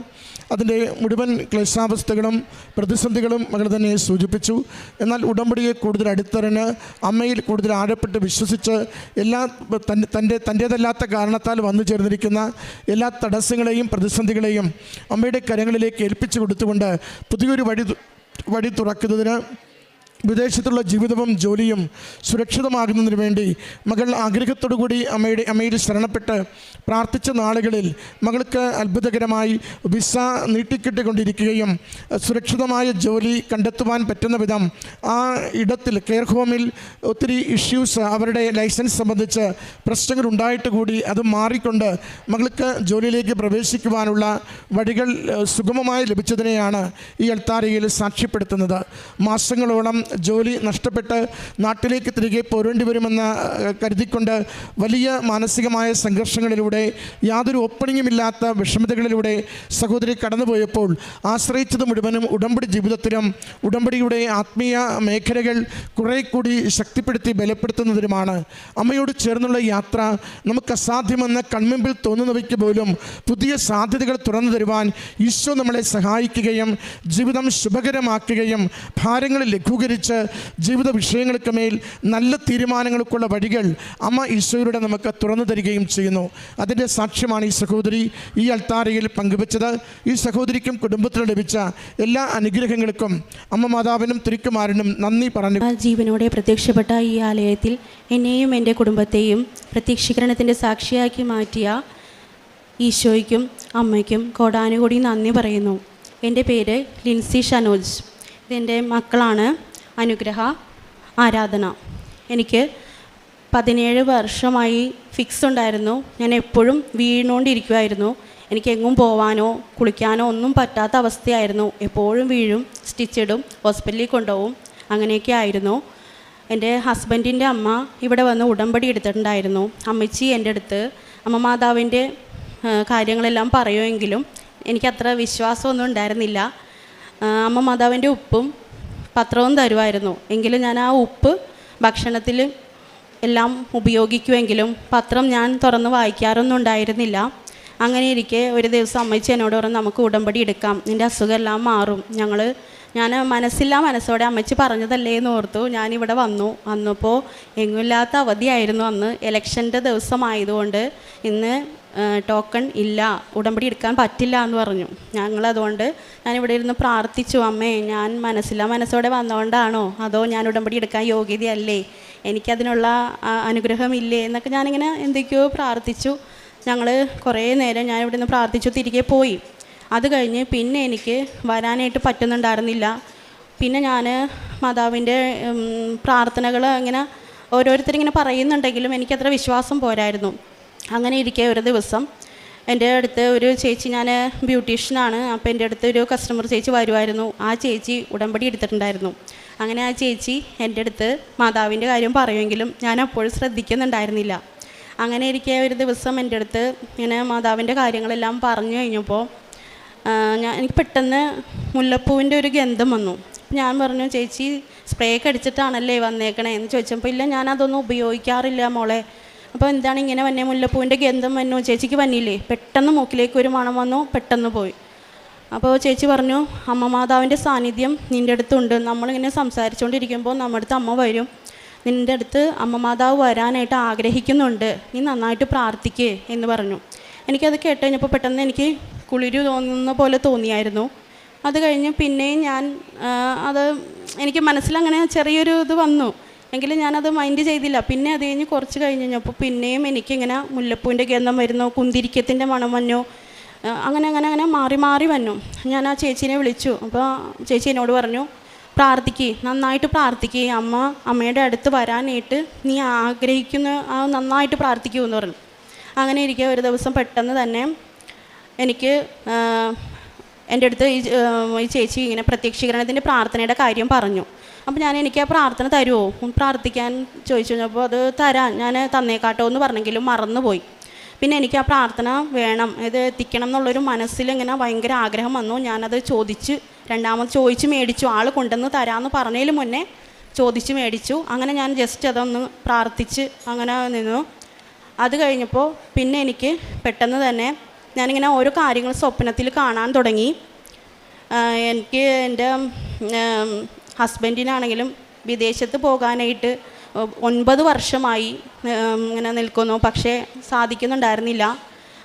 അതിൻ്റെ മുഴുവൻ ക്ലേശാവസ്ഥകളും പ്രതിസന്ധികളും മകൾ തന്നെ സൂചിപ്പിച്ചു. എന്നാൽ ഉടമ്പടിയെ കൂടുതൽ അടുത്തറിഞ്ഞ് അമ്മയിൽ കൂടുതൽ ആഴപ്പെട്ട് വിശ്വസിച്ച് തൻ്റേതല്ലാത്ത കാരണത്താൽ വന്നു ചേർന്നിരിക്കുന്ന എല്ലാ തടസ്സങ്ങളെയും പ്രതിസന്ധികളെയും അമ്മയുടെ കരങ്ങളിലേക്ക് ഏൽപ്പിച്ചു കൊടുത്തുകൊണ്ട് പുതിയൊരു വഴി തുറക്കുന്നതിന് വിദേശത്തുള്ള ജീവിതവും ജോലിയും സുരക്ഷിതമാകുന്നതിന് വേണ്ടി മകൾ ആഗ്രഹത്തോടുകൂടി അമ്മയിൽ ശരണപ്പെട്ട് പ്രാർത്ഥിച്ച നാളുകളിൽ മകൾക്ക് അത്ഭുതകരമായി വിസ നീട്ടിക്കിട്ടിക്കൊണ്ടിരിക്കുകയും സുരക്ഷിതമായ ജോലി കണ്ടെത്തുവാൻ പറ്റുന്ന വിധം ആ ഇടത്തിൽ കെയർ ഹോമിൽ ഒത്തിരി ഇഷ്യൂസ്, അവരുടെ ലൈസൻസ് സംബന്ധിച്ച് പ്രശ്നങ്ങൾ ഉണ്ടായിട്ട് കൂടി അത് മാറിക്കൊണ്ട് മകൾക്ക് ജോലിയിലേക്ക് പ്രവേശിക്കുവാനുള്ള വഴികൾ സുഗമമായി ലഭിച്ചതിനെയാണ് ഈ അൾത്താരയിൽ സാക്ഷ്യപ്പെടുത്തുന്നത്. മാസങ്ങളോളം ജോലി നഷ്ടപ്പെട്ട് നാട്ടിലേക്ക് തിരികെ പോരേണ്ടി വരുമെന്ന് കരുതിക്കൊണ്ട് വലിയ മാനസികമായ സംഘർഷങ്ങളിലൂടെ യാതൊരു ഓപ്പണിങ്ങുമില്ലാത്ത വിഷമതകളിലൂടെ സഹോദരി കടന്നുപോയപ്പോൾ ആശ്രയിച്ചത് മുഴുവനും ഉടമ്പടി ജീവിതത്തിലും ഉടമ്പടിയുടെ ആത്മീയ മേഖലകൾ കുറേ കൂടി ശക്തിപ്പെടുത്തി ബലപ്പെടുത്തുന്നതിനുമാണ്. അമ്മയോട് ചേർന്നുള്ള യാത്ര നമുക്ക് അസാധ്യമെന്ന് കൺമുമ്പിൽ തോന്നുന്നവയ്ക്ക് പോലും പുതിയ സാധ്യതകൾ തുറന്നു തരുവാൻ ഈശോ നമ്മളെ സഹായിക്കുകയും ജീവിതം ശുഭകരമാക്കുകയും ഭാരങ്ങൾ ലഘൂകരിച്ച് ജീവിത വിഷയങ്ങൾക്ക് മേൽ നല്ല തീരുമാനങ്ങൾക്കുള്ള വഴികൾ അമ്മ ഈശോയിലൂടെ നമുക്ക് തുറന്നു തരികയും ചെയ്യുന്നു. അതിൻ്റെ സാക്ഷ്യമാണ് ഈ സഹോദരി ഈ അൾത്താരയിൽ പങ്കുവച്ചത്. ഈ സഹോദരിക്കും കുടുംബത്തിനും ലഭിച്ച എല്ലാ അനുഗ്രഹങ്ങൾക്കും അമ്മ മാതാവിനും തിരുക്കുമാരനും നന്ദി പറഞ്ഞു. ജീവനോടെ പ്രത്യക്ഷപ്പെട്ട ഈ ആലയത്തിൽ എന്നെയും എൻ്റെ കുടുംബത്തെയും പ്രത്യക്ഷീകരണത്തിൻ്റെ സാക്ഷിയാക്കി മാറ്റിയ ഈശോയ്ക്കും അമ്മയ്ക്കും കോടാനുകൂടി നന്ദി പറയുന്നു. എൻ്റെ പേര് ലിൻസി ഷനോജ്. ഇതെൻ്റെ മക്കളാണ് അനുഗ്രഹ, ആരാധന. എനിക്ക് 17 വർഷമായി ഫിക്സ് ഉണ്ടായിരുന്നു. ഞാൻ എപ്പോഴും വീണുകൊണ്ടിരിക്കുമായിരുന്നു. എനിക്ക് എങ്ങും പോവാനോ കുളിക്കാനോ ഒന്നും പറ്റാത്ത അവസ്ഥയായിരുന്നു. എപ്പോഴും വീഴും, സ്റ്റിച്ചിടും, ഹോസ്പിറ്റലിൽ കൊണ്ടുപോകും, അങ്ങനെയൊക്കെ ആയിരുന്നു. എൻ്റെ ഹസ്ബൻഡിൻ്റെ അമ്മ ഇവിടെ വന്ന് ഉടമ്പടി എടുത്തിട്ടുണ്ടായിരുന്നു. അമ്മച്ചി എൻ്റെ അടുത്ത് അമ്മ മാതാവിൻ്റെ കാര്യങ്ങളെല്ലാം പറയുമെങ്കിലും എനിക്കത്ര വിശ്വാസമൊന്നും ഉണ്ടായിരുന്നില്ല. അമ്മ മാതാവിൻ്റെ ഉപ്പും പത്രവും തരുമായിരുന്നു. എങ്കിലും ഞാൻ ആ ഉപ്പ് ഭക്ഷണത്തിൽ എല്ലാം ഉപയോഗിക്കുമെങ്കിലും പത്രം ഞാൻ തുറന്ന് വായിക്കാറൊന്നും ഉണ്ടായിരുന്നില്ല. അങ്ങനെ ഇരിക്കെ ഒരു ദിവസം അമ്മച്ചി എന്നോട് പറഞ്ഞു, നമുക്ക് ഉടമ്പടി എടുക്കാം, നിൻ്റെ അസുഖം എല്ലാം മാറും. ഞാൻ മനസ്സോടെ അമ്മച്ചി പറഞ്ഞതല്ലേ എന്ന് ഓർത്തു ഞാനിവിടെ വന്നപ്പോൾ എങ്ങുമില്ലാത്ത അവധിയായിരുന്നു. അന്ന് ഇലക്ഷൻ്റെ ദിവസമായതുകൊണ്ട് ഇന്ന് ടോക്കൺ ഇല്ല, ഉടമ്പടി എടുക്കാൻ പറ്റില്ല എന്ന് പറഞ്ഞു. ഞാനിവിടെ ഇരുന്ന് പ്രാർത്ഥിച്ചു, അമ്മേ ഞാൻ മനസ്സോടെ വന്നുകൊണ്ടാണോ അതോ ഞാൻ ഉടമ്പടി എടുക്കാൻ യോഗ്യതയല്ലേ, എനിക്കതിനുള്ള അനുഗ്രഹമില്ലേ എന്നൊക്കെ ഞാനിങ്ങനെ എന്തൊക്കെയോ പ്രാർത്ഥിച്ചു. ഞങ്ങൾ കുറേ നേരം ഞാനിവിടെ നിന്ന് പ്രാർത്ഥിച്ചു തിരികെ പോയി. അത് കഴിഞ്ഞ് പിന്നെ എനിക്ക് വരാനായിട്ട് പറ്റുന്നുണ്ടായിരുന്നില്ല. പിന്നെ ഞാൻ മാതാവിൻ്റെ പ്രാർത്ഥനകൾ ഇങ്ങനെ ഓരോരുത്തരിങ്ങനെ പറയുന്നുണ്ടെങ്കിലും എനിക്കത്ര വിശ്വാസം പോരായിരുന്നു. അങ്ങനെ ഇരിക്കെ ഒരു ദിവസം എൻ്റെ അടുത്ത് ഒരു ചേച്ചി, ഞാൻ ബ്യൂട്ടീഷ്യനാണ്, അപ്പോൾ എൻ്റെ അടുത്ത് ഒരു കസ്റ്റമർ ചേച്ചി വരുമായിരുന്നു. ആ ചേച്ചി ഉടമ്പടി എടുത്തിട്ടുണ്ടായിരുന്നു. അങ്ങനെ ആ ചേച്ചി എൻ്റെ അടുത്ത് മാതാവിൻ്റെ കാര്യം പറയുമെങ്കിലും ഞാൻ അപ്പോഴും ശ്രദ്ധിക്കുന്നുണ്ടായിരുന്നില്ല. അങ്ങനെ ഇരിക്കെ ഒരു ദിവസം എൻ്റെ അടുത്ത് ഇങ്ങനെ മാതാവിൻ്റെ കാര്യങ്ങളെല്ലാം പറഞ്ഞു കഴിഞ്ഞപ്പോൾ എനിക്ക് പെട്ടെന്ന് മുല്ലപ്പൂവിൻ്റെ ഒരു ഗന്ധം വന്നു. ഞാൻ പറഞ്ഞു, ചേച്ചി സ്പ്രേ ഒക്കെ അടിച്ചിട്ടാണല്ലേ വന്നേക്കണേ എന്ന് ചോദിച്ചപ്പോൾ, ഇല്ല ഞാനതൊന്നും ഉപയോഗിക്കാറില്ല മോളെ. അപ്പോൾ എന്താണ് ഇങ്ങനെ വന്നേ, മുല്ലപ്പൂവിൻ്റെ ഗന്ധം വന്നു, ചേച്ചിക്ക് വന്നില്ലേ? പെട്ടെന്ന് മൂക്കിലേക്ക് ഒരു മണം വന്നു, പെട്ടെന്ന് പോയി. അപ്പോൾ ചേച്ചി പറഞ്ഞു, അമ്മ മാതാവിൻ്റെ സാന്നിധ്യം നിൻ്റെ അടുത്തുണ്ട്, നമ്മളിങ്ങനെ സംസാരിച്ചുകൊണ്ടിരിക്കുമ്പോൾ നമ്മുടെ അടുത്ത് അമ്മ വരും, നിൻ്റെ അടുത്ത് അമ്മ മാതാവ് വരാനായിട്ട് ആഗ്രഹിക്കുന്നുണ്ട്, നീ നന്നായിട്ട് പ്രാർത്ഥിക്കേ എന്ന് പറഞ്ഞു. എനിക്കത് കേട്ട് കഴിഞ്ഞപ്പോൾ പെട്ടെന്ന് എനിക്ക് കുളിരു തോന്നുന്ന പോലെ തോന്നിയായിരുന്നു. അത് കഴിഞ്ഞ് പിന്നെയും ഞാൻ എനിക്ക് മനസ്സിലങ്ങനെ ചെറിയൊരു ഇത് വന്നു, എങ്കിലും ഞാനത് മൈൻഡ് ചെയ്തില്ല. പിന്നെ അത് കഴിഞ്ഞ് കുറച്ച് കഴിഞ്ഞപ്പോൾ പിന്നെയും എനിക്കിങ്ങനെ മുല്ലപ്പൂവിൻ്റെ ഗന്ധം വരുന്നു, കുന്തിരിക്കത്തിൻ്റെ മണം വന്നു, അങ്ങനെ മാറി വന്നു. ഞാൻ ആ ചേച്ചീനെ വിളിച്ചു. അപ്പോൾ ചേച്ചി എന്നോട് പറഞ്ഞു, നന്നായിട്ട് പ്രാർത്ഥിക്കുക, അമ്മയുടെ അടുത്ത് വരാനായിട്ട് നീ ആഗ്രഹിക്കുന്ന നന്നായിട്ട് പ്രാർത്ഥിക്കൂ എന്ന് പറഞ്ഞു. അങ്ങനെ ഇരിക്കുക ഒരു ദിവസം പെട്ടെന്ന് തന്നെ എനിക്ക് എൻ്റെ അടുത്ത് ഈ ചേച്ചി ഇങ്ങനെ പ്രത്യക്ഷീകരണത്തിൻ്റെ പ്രാർത്ഥനയുടെ കാര്യം പറഞ്ഞു. അപ്പോൾ എനിക്ക് ആ പ്രാർത്ഥന തരുമോ പ്രാർത്ഥിക്കാൻ ചോദിച്ചു കഴിഞ്ഞപ്പോൾ അത് തരാൻ ഞാൻ തന്നേക്കാട്ടോ എന്ന് പറഞ്ഞെങ്കിലും മറന്നുപോയി. പിന്നെ എനിക്ക് ആ പ്രാർത്ഥന വേണം, ഇത് എത്തിക്കണം എന്നുള്ളൊരു മനസ്സിലിങ്ങനെ ഭയങ്കര ആഗ്രഹം വന്നു. ഞാനത് രണ്ടാമത് ചോദിച്ച് മേടിച്ചു. ആൾ കൊണ്ടുവന്ന് തരാമെന്ന് പറഞ്ഞതിന് മുന്നേ ചോദിച്ച് മേടിച്ചു. അങ്ങനെ ഞാൻ ജസ്റ്റ് അതൊന്ന് പ്രാർത്ഥിച്ച് അങ്ങനെ നിന്നു. അത് കഴിഞ്ഞപ്പോൾ പിന്നെ എനിക്ക് പെട്ടെന്ന് തന്നെ ഞാനിങ്ങനെ ഓരോ കാര്യങ്ങൾ സ്വപ്നത്തിൽ കാണാൻ തുടങ്ങി. എനിക്ക് എൻ്റെ ഹസ്ബൻഡിനാണെങ്കിലും വിദേശത്ത് പോകാനായിട്ട് 9 വർഷമായി ഇങ്ങനെ നിൽക്കുന്നു, പക്ഷേ സാധിക്കുന്നുണ്ടായിരുന്നില്ല.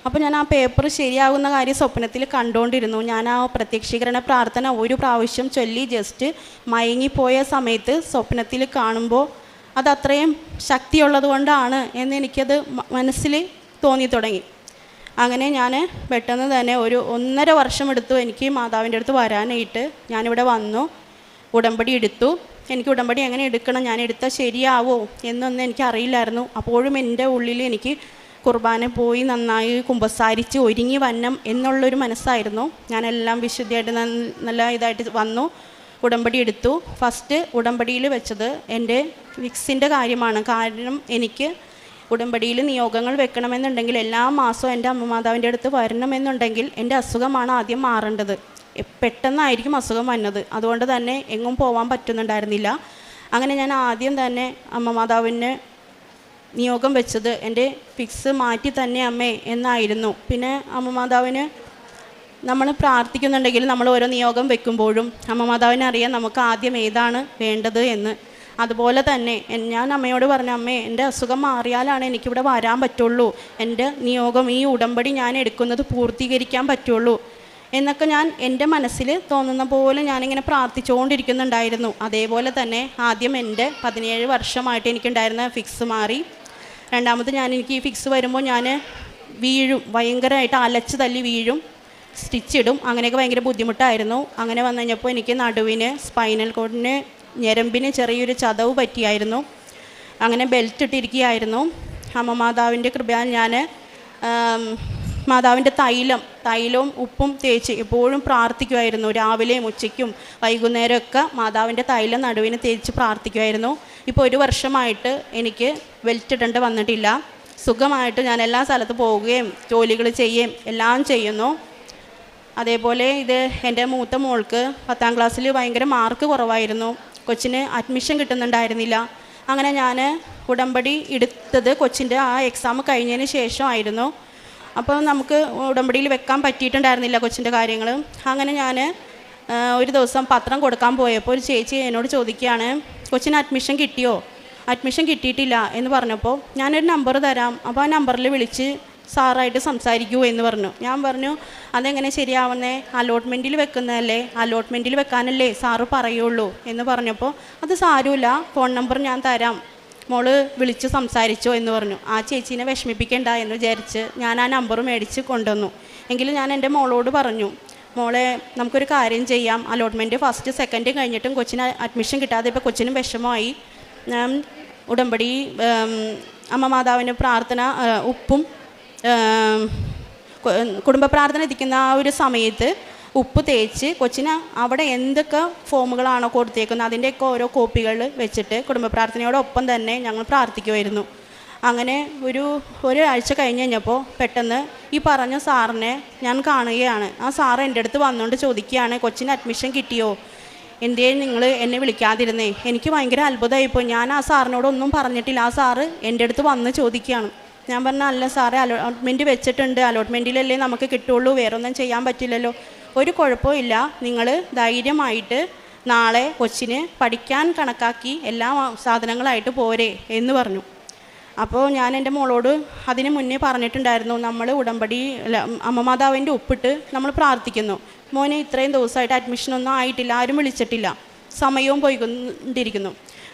അപ്പോൾ ഞാൻ ആ പേപ്പർ ശരിയാകുന്ന കാര്യം സ്വപ്നത്തിൽ കണ്ടുകൊണ്ടിരുന്നു. ഞാൻ ആ പ്രത്യക്ഷീകരണ പ്രാർത്ഥന ഒരു പ്രാവശ്യം ചൊല്ലി ജസ്റ്റ് മയങ്ങിപ്പോയ സമയത്ത് സ്വപ്നത്തിൽ കാണുമ്പോൾ അത് അത്രയും ശക്തിയുള്ളത് കൊണ്ടാണ് എന്ന് എനിക്കത് മനസ്സിൽ തോന്നി തുടങ്ങി. അങ്ങനെ ഞാൻ പെട്ടെന്ന് തന്നെ ഒരു 1.5 വർഷം എടുത്തു എനിക്ക് മാതാവിൻ്റെ അടുത്ത് വരാനായിട്ട്. ഞാനിവിടെ വന്നു, ഉടമ്പടി എടുത്തു. എനിക്ക് ഉടമ്പടി എങ്ങനെ എടുക്കണം, ഞാൻ എടുത്താൽ ശരിയാവോ എന്നൊന്നും എനിക്കറിയില്ലായിരുന്നു. അപ്പോഴും എൻ്റെ ഉള്ളിൽ എനിക്ക് കുർബാന പോയി നന്നായി കുമ്പസാരിച്ച് ഒരുങ്ങി വന്നം എന്നുള്ളൊരു മനസ്സായിരുന്നു. ഞാനെല്ലാം വിശുദ്ധിയായിട്ട് നല്ല ഇതായിട്ട് വന്നു. ഉടമ്പടി എടുത്തു. ഫസ്റ്റ് ഉടമ്പടിയിൽ വെച്ചത് എൻ്റെ ഫിക്സിൻ്റെ കാര്യമാണ്. കാരണം എനിക്ക് ഉടമ്പടിയിൽ നിയോഗങ്ങൾ വെക്കണമെന്നുണ്ടെങ്കിൽ എല്ലാ മാസവും എൻ്റെ അമ്മ മാതാവിൻ്റെ അടുത്ത് വരണമെന്നുണ്ടെങ്കിൽ എൻ്റെ അസുഖമാണ് ആദ്യം മാറേണ്ടത്. പെട്ടെന്നായിരിക്കും അസുഖം വന്നത്. അതുകൊണ്ട് തന്നെ എങ്ങും പോകാൻ പറ്റുന്നുണ്ടായിരുന്നില്ല. അങ്ങനെ ഞാൻ ആദ്യം തന്നെ അമ്മ മാതാവിന് നിയോഗം വെച്ചത് എൻ്റെ ഫിക്സ് മാറ്റി തന്നെ അമ്മേ എന്നായിരുന്നു. പിന്നെ അമ്മ മാതാവിന് നമ്മൾ പ്രാർത്ഥിക്കുന്നുണ്ടെങ്കിൽ നമ്മൾ ഓരോ നിയോഗം വെക്കുമ്പോഴും അമ്മ മാതാവിനെ അറിയാൻ നമുക്ക് ആദ്യം ഏതാണ് വേണ്ടത് എന്ന്. അതുപോലെ തന്നെ ഞാൻ അമ്മയോട് പറഞ്ഞു, അമ്മേ എൻ്റെ അസുഖം മാറിയാലാണ് എനിക്കിവിടെ വരാൻ പറ്റുള്ളൂ, എൻ്റെ നിയോഗം ഈ ഉടമ്പടി ഞാൻ എടുക്കുന്നത് പൂർത്തീകരിക്കാൻ പറ്റുള്ളൂ എന്നൊക്കെ ഞാൻ എൻ്റെ മനസ്സിൽ തോന്നുന്ന പോലെ ഞാനിങ്ങനെ പ്രാർത്ഥിച്ചുകൊണ്ടിരിക്കുന്നുണ്ടായിരുന്നു. അതേപോലെ തന്നെ ആദ്യം എൻ്റെ 17 വർഷമായിട്ട് എനിക്കുണ്ടായിരുന്ന ഫിക്സ് മാറി. രണ്ടാമത് എനിക്ക് ഈ ഫിക്സ് വരുമ്പോൾ ഞാൻ വീഴും, ഭയങ്കരമായിട്ട് അലച്ച് തല്ലി വീഴും, സ്റ്റിച്ചിടും, അങ്ങനെയൊക്കെ ഭയങ്കര ബുദ്ധിമുട്ടായിരുന്നു. അങ്ങനെ വന്നു കഴിഞ്ഞപ്പോൾ എനിക്ക് നടുവിന്, സ്പൈനൽ കോഡിന്, ഞരമ്പിന് ചെറിയൊരു ചതവ് പറ്റിയായിരുന്നു. അങ്ങനെ ബെൽറ്റ് ഇട്ടിരിക്കുകയായിരുന്നു. അമ്മ മാതാവിൻ്റെ കൃപയാൽ ഞാൻ മാതാവിൻ്റെ തൈലവും ഉപ്പും തേച്ച് എപ്പോഴും പ്രാർത്ഥിക്കുമായിരുന്നു. രാവിലെയും ഉച്ചയ്ക്കും വൈകുന്നേരമൊക്കെ മാതാവിൻ്റെ തൈലം നടുവിന് തേച്ച് പ്രാർത്ഥിക്കുമായിരുന്നു. ഇപ്പോൾ 1 വർഷമായിട്ട് എനിക്ക് ബെൽറ്റ് ഇടേണ്ട വന്നിട്ടില്ല. സുഖമായിട്ട് ഞാൻ എല്ലാ സ്ഥലത്തും പോവുകയും ജോലികൾ ചെയ്യുകയും എല്ലാം ചെയ്യുന്നു. അതേപോലെ ഇത് എൻ്റെ മൂത്ത മോൾക്ക് 10ാം ക്ലാസ്സിൽ ഭയങ്കര മാർക്ക് കുറവായിരുന്നു. കൊച്ചിന് അഡ്മിഷൻ കിട്ടുന്നുണ്ടായിരുന്നില്ല. അങ്ങനെ ഞാൻ ഉടമ്പടി എടുത്തത് കൊച്ചിൻ്റെ ആ എക്സാം കഴിഞ്ഞതിന് ശേഷമായിരുന്നു. അപ്പോൾ നമുക്ക് ഉടമ്പടിയിൽ വെക്കാൻ പറ്റിയിട്ടുണ്ടായിരുന്നില്ല കൊച്ചിൻ്റെ കാര്യങ്ങൾ. അങ്ങനെ ഞാൻ ഒരു ദിവസം പത്രം കൊടുക്കാൻ പോയപ്പോൾ ഒരു ചേച്ചി എന്നോട് ചോദിക്കുകയാണ്, കൊച്ചിന് അഡ്മിഷൻ കിട്ടിയോ? അഡ്മിഷൻ കിട്ടിയിട്ടില്ല എന്ന് പറഞ്ഞപ്പോൾ ഞാനൊരു നമ്പർ തരാം, അപ്പോൾ ആ നമ്പറിൽ വിളിച്ച് സാറായിട്ട് സംസാരിക്കൂ എന്ന് പറഞ്ഞു. ഞാൻ പറഞ്ഞു, അതെങ്ങനെ ശരിയാവുന്നേ? അലോട്ട്മെൻറ്റിൽ വെക്കുന്നതല്ലേ, അലോട്ട്മെൻറ്റിൽ വെക്കാനല്ലേ സാറ് പറയുള്ളൂ എന്ന് പറഞ്ഞപ്പോൾ അത് സാരമില്ല, ഫോൺ നമ്പർ ഞാൻ തരാം, മോള് വിളിച്ച് സംസാരിച്ചോ എന്ന് പറഞ്ഞു. ആ ചേച്ചീനെ വിഷമിപ്പിക്കേണ്ട എന്ന് വിചാരിച്ച് ഞാൻ ആ നമ്പർ മേടിച്ച് കൊണ്ടുവന്നു. എങ്കിലും ഞാൻ എൻ്റെ മോളോട് പറഞ്ഞു, മോളെ നമുക്കൊരു കാര്യം ചെയ്യാം, അലോട്ട്മെൻറ്റ് ഫസ്റ്റ് സെക്കൻഡ് കഴിഞ്ഞിട്ടും കൊച്ചിന് അഡ്മിഷൻ കിട്ടാതെ ഇപ്പോൾ കൊച്ചിനും വിഷമമായി. ഉടമ്പടി അമ്മ മാതാവിൻ്റെ പ്രാർത്ഥന ഉപ്പും കുടുംബ പ്രാർത്ഥന എത്തിക്കുന്ന ആ ഒരു സമയത്ത് ഉപ്പ് തേച്ച് കൊച്ചിന് അവിടെ എന്തൊക്കെ ഫോമുകളാണോ കൊടുത്തേക്കുന്നത് അതിൻ്റെയൊക്കെ ഓരോ കോപ്പികൾ വെച്ചിട്ട് കുടുംബ പ്രാർത്ഥനയോടൊപ്പം തന്നെ ഞങ്ങൾ പ്രാർത്ഥിക്കുമായിരുന്നു. അങ്ങനെ ഒരാഴ്ച കഴിഞ്ഞ് കഴിഞ്ഞപ്പോൾ പെട്ടെന്ന് ഈ പറഞ്ഞ സാറിനെ ഞാൻ കാണുകയാണ്. ആ സാറ് എൻ്റെ അടുത്ത് വന്നുകൊണ്ട് ചോദിക്കുകയാണ്, കൊച്ചിന് അഡ്മിഷൻ കിട്ടിയോ? എന്തേ നിങ്ങൾ എന്നെ വിളിക്കാതിരുന്നേ? എനിക്ക് ഭയങ്കര അത്ഭുതമായിപ്പോൾ. ഞാൻ ആ സാറിനോടൊന്നും പറഞ്ഞിട്ടില്ല. ആ സാറ് എൻ്റെ അടുത്ത് വന്ന് ചോദിക്കുകയാണ്. ഞാൻ പറഞ്ഞ, അല്ല സാറേ, അലോട്ട്മെൻറ്റ് വെച്ചിട്ടുണ്ട്, അലോട്ട്മെൻറ്റിലല്ലേ നമുക്ക് കിട്ടുള്ളൂ, വേറെ ഒന്നും ചെയ്യാൻ പറ്റില്ലല്ലോ. ഒരു കുഴപ്പമില്ല, നിങ്ങൾ ധൈര്യമായിട്ട് നാളെ കൊച്ചിന് പഠിക്കാൻ കണക്കാക്കി എല്ലാ സാധനങ്ങളായിട്ട് പോരെ എന്ന് പറഞ്ഞു. അപ്പോൾ ഞാൻ എൻ്റെ മോളോട് അതിന് മുന്നേ പറഞ്ഞിട്ടുണ്ടായിരുന്നു, നമ്മൾ ഉടമ്പടി അമ്മ മാതാവിൻ്റെ ഉപ്പിട്ട് നമ്മൾ പ്രാർത്ഥിക്കുന്നു. മോനെ ഇത്രയും ദിവസമായിട്ട് അഡ്മിഷനൊന്നും ആയിട്ടില്ല, ആരും വിളിച്ചിട്ടില്ല, സമയവും പോയിക്കൊണ്ടിരിക്കുന്നു.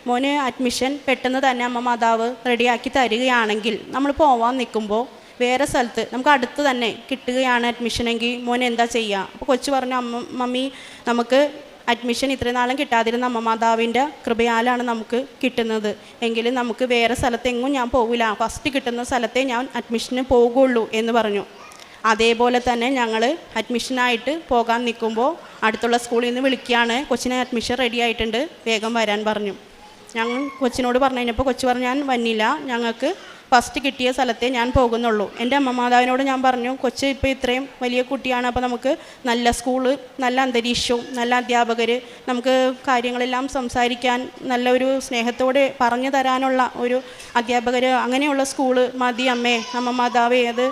മോന് അഡ്മിഷൻ പെട്ടെന്ന് തന്നെ അമ്മ മാതാവ് റെഡിയാക്കി തരികയാണെങ്കിൽ നമ്മൾ പോവാൻ നിൽക്കുമ്പോൾ വേറെ സ്ഥലത്ത് നമുക്ക് അടുത്ത് തന്നെ കിട്ടുകയാണ് അഡ്മിഷനെങ്കിൽ മോനെ എന്താ ചെയ്യുക? അപ്പോൾ കൊച്ചു പറഞ്ഞു, മമ്മി നമുക്ക് അഡ്മിഷൻ ഇത്രയും നാളും കിട്ടാതിരുന്ന അമ്മ മാതാവിൻ്റെ കൃപയാലാണ് നമുക്ക് കിട്ടുന്നത്, എങ്കിലും നമുക്ക് വേറെ സ്ഥലത്തെങ്ങും ഞാൻ പോകില്ല, ഫസ്റ്റ് കിട്ടുന്ന സ്ഥലത്തേ ഞാൻ അഡ്മിഷന് പോകുള്ളൂ എന്ന് പറഞ്ഞു. അതേപോലെ തന്നെ ഞങ്ങൾ അഡ്മിഷനായിട്ട് പോകാൻ നിൽക്കുമ്പോൾ അടുത്തുള്ള സ്കൂളിൽ നിന്ന് വിളിക്കുകയാണ്, കൊച്ചിന് അഡ്മിഷൻ റെഡി ആയിട്ടുണ്ട്, വേഗം വരാൻ പറഞ്ഞു. ഞങ്ങൾ കൊച്ചിനോട് പറഞ്ഞു കഴിഞ്ഞപ്പോൾ കൊച്ചു പറഞ്ഞു, ഞാൻ വന്നില്ല, ഞങ്ങൾക്ക് ഫസ്റ്റ് കിട്ടിയ സ്ഥലത്തേ ഞാൻ പോകുന്നുള്ളൂ. എൻ്റെ അമ്മ മാതാവിനോട് ഞാൻ പറഞ്ഞു, കൊച്ച് ഇപ്പോൾ ഇത്രയും വലിയ കുട്ടിയാണ്, അപ്പോൾ നമുക്ക് നല്ല സ്കൂള്, നല്ല അന്തരീക്ഷവും നല്ല അധ്യാപകർ, നമുക്ക് കാര്യങ്ങളെല്ലാം സംസാരിക്കാൻ നല്ലൊരു സ്നേഹത്തോടെ പറഞ്ഞു തരാനുള്ള ഒരു അധ്യാപകർ, അങ്ങനെയുള്ള സ്കൂള് മതി അമ്മേ, അമ്മ മാതാവേ അത്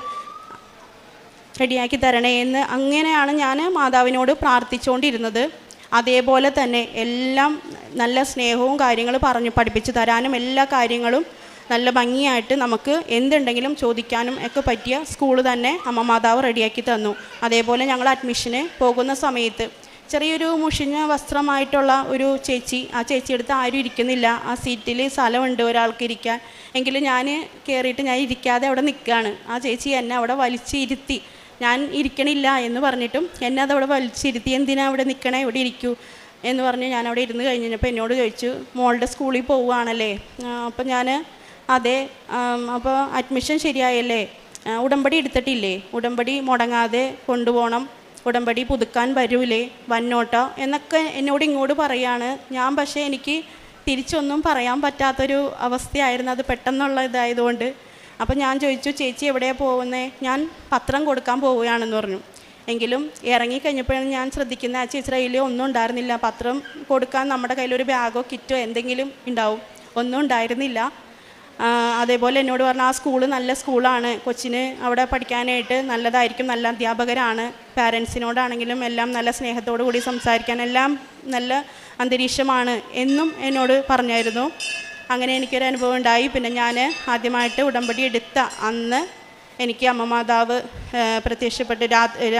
റെഡിയാക്കി തരണേ എന്ന് അങ്ങനെയാണ് ഞാൻ മാതാവിനോട് പ്രാർത്ഥിച്ചുകൊണ്ടിരുന്നത്. അതേപോലെ തന്നെ എല്ലാം നല്ല സ്നേഹവും കാര്യങ്ങൾ പറഞ്ഞ് പഠിപ്പിച്ച് തരാനും എല്ലാ കാര്യങ്ങളും നല്ല ഭംഗിയായിട്ട് നമുക്ക് എന്തുണ്ടെങ്കിലും ചോദിക്കാനും ഒക്കെ പറ്റിയ സ്കൂൾ തന്നെ അമ്മ മാതാവ് റെഡിയാക്കി തന്നു. അതേപോലെ ഞങ്ങൾ അഡ്മിഷന് പോകുന്ന സമയത്ത് ചെറിയൊരു മുഷിഞ്ഞ വസ്ത്രമായിട്ടുള്ള ഒരു ചേച്ചി, ആ ചേച്ചിയെടുത്ത് ആരും ഇരിക്കുന്നില്ല, ആ സീറ്റിൽ സ്ഥലമുണ്ട് ഒരാൾക്ക് ഇരിക്കാൻ, എങ്കിലും ഞാൻ കയറിയിട്ട് ഞാൻ ഇരിക്കാതെ അവിടെ നിൽക്കുകയാണ്. ആ ചേച്ചി എന്നെ അവിടെ വലിച്ചിരുത്തി, ഞാൻ ഇരിക്കണില്ല എന്ന് പറഞ്ഞിട്ടും എന്നെ അതവിടെ വലിച്ചിരുത്തി, എന്തിനാ അവിടെ നിൽക്കണേ, ഇവിടെ ഇരിക്കൂ എന്ന് പറഞ്ഞ് ഞാൻ അവിടെ ഇരുന്ന് കഴിഞ്ഞപ്പോൾ എന്നോട് ചോദിച്ചു, മോളുടെ സ്കൂളിൽ പോവുകയാണല്ലേ? അപ്പം ഞാൻ അതെ. അപ്പോൾ അഡ്മിഷൻ ശരിയായല്ലേ? ഉടമ്പടി എടുത്തിട്ടില്ലേ? ഉടമ്പടി മുടങ്ങാതെ കൊണ്ടുപോകണം, ഉടമ്പടി പുതുക്കാൻ വരൂലേ, വന്നോട്ടോ എന്നൊക്കെ എന്നോട് ഇങ്ങോട്ട് പറയാണ്. ഞാൻ പക്ഷേ എനിക്ക് തിരിച്ചൊന്നും പറയാൻ പറ്റാത്തൊരു അവസ്ഥയായിരുന്നു അത് പെട്ടെന്നുള്ള ഇതായതുകൊണ്ട്. അപ്പം ഞാൻ ചോദിച്ചു, ചേച്ചി എവിടെയാണ് പോകുന്നത്? ഞാൻ പത്രം കൊടുക്കാൻ പോവുകയാണെന്ന് പറഞ്ഞു. എങ്കിലും ഇറങ്ങിക്കഴിഞ്ഞപ്പോഴാണ് ഞാൻ ശ്രദ്ധിക്കുന്നത്, ആ ചേച്ചി കയ്യിൽ ഒന്നും ഉണ്ടായിരുന്നില്ല. പത്രം കൊടുക്കാൻ നമ്മുടെ കയ്യിലൊരു ബാഗോ കിറ്റോ എന്തെങ്കിലും ഉണ്ടാവും, ഒന്നും ഉണ്ടായിരുന്നില്ല. അതേപോലെ എന്നോട് പറഞ്ഞു, ആ സ്കൂള് നല്ല സ്കൂളാണ്, കൊച്ചിന് അവിടെ പഠിക്കാനായിട്ട് നല്ലതായിരിക്കും, നല്ല അധ്യാപകരാണ്, പാരൻസിനോടാണെങ്കിലും എല്ലാം നല്ല സ്നേഹത്തോടു കൂടി സംസാരിക്കാൻ എല്ലാം നല്ല അന്തരീക്ഷമാണ് എന്നും എന്നോട് പറഞ്ഞായിരുന്നു. അങ്ങനെ എനിക്കൊരു അനുഭവം ഉണ്ടായി. പിന്നെ ഞാൻ ആദ്യമായിട്ട് ഉടമ്പടി എടുത്ത അന്ന് എനിക്ക് അമ്മ മാതാവ് പ്രത്യക്ഷപ്പെട്ട്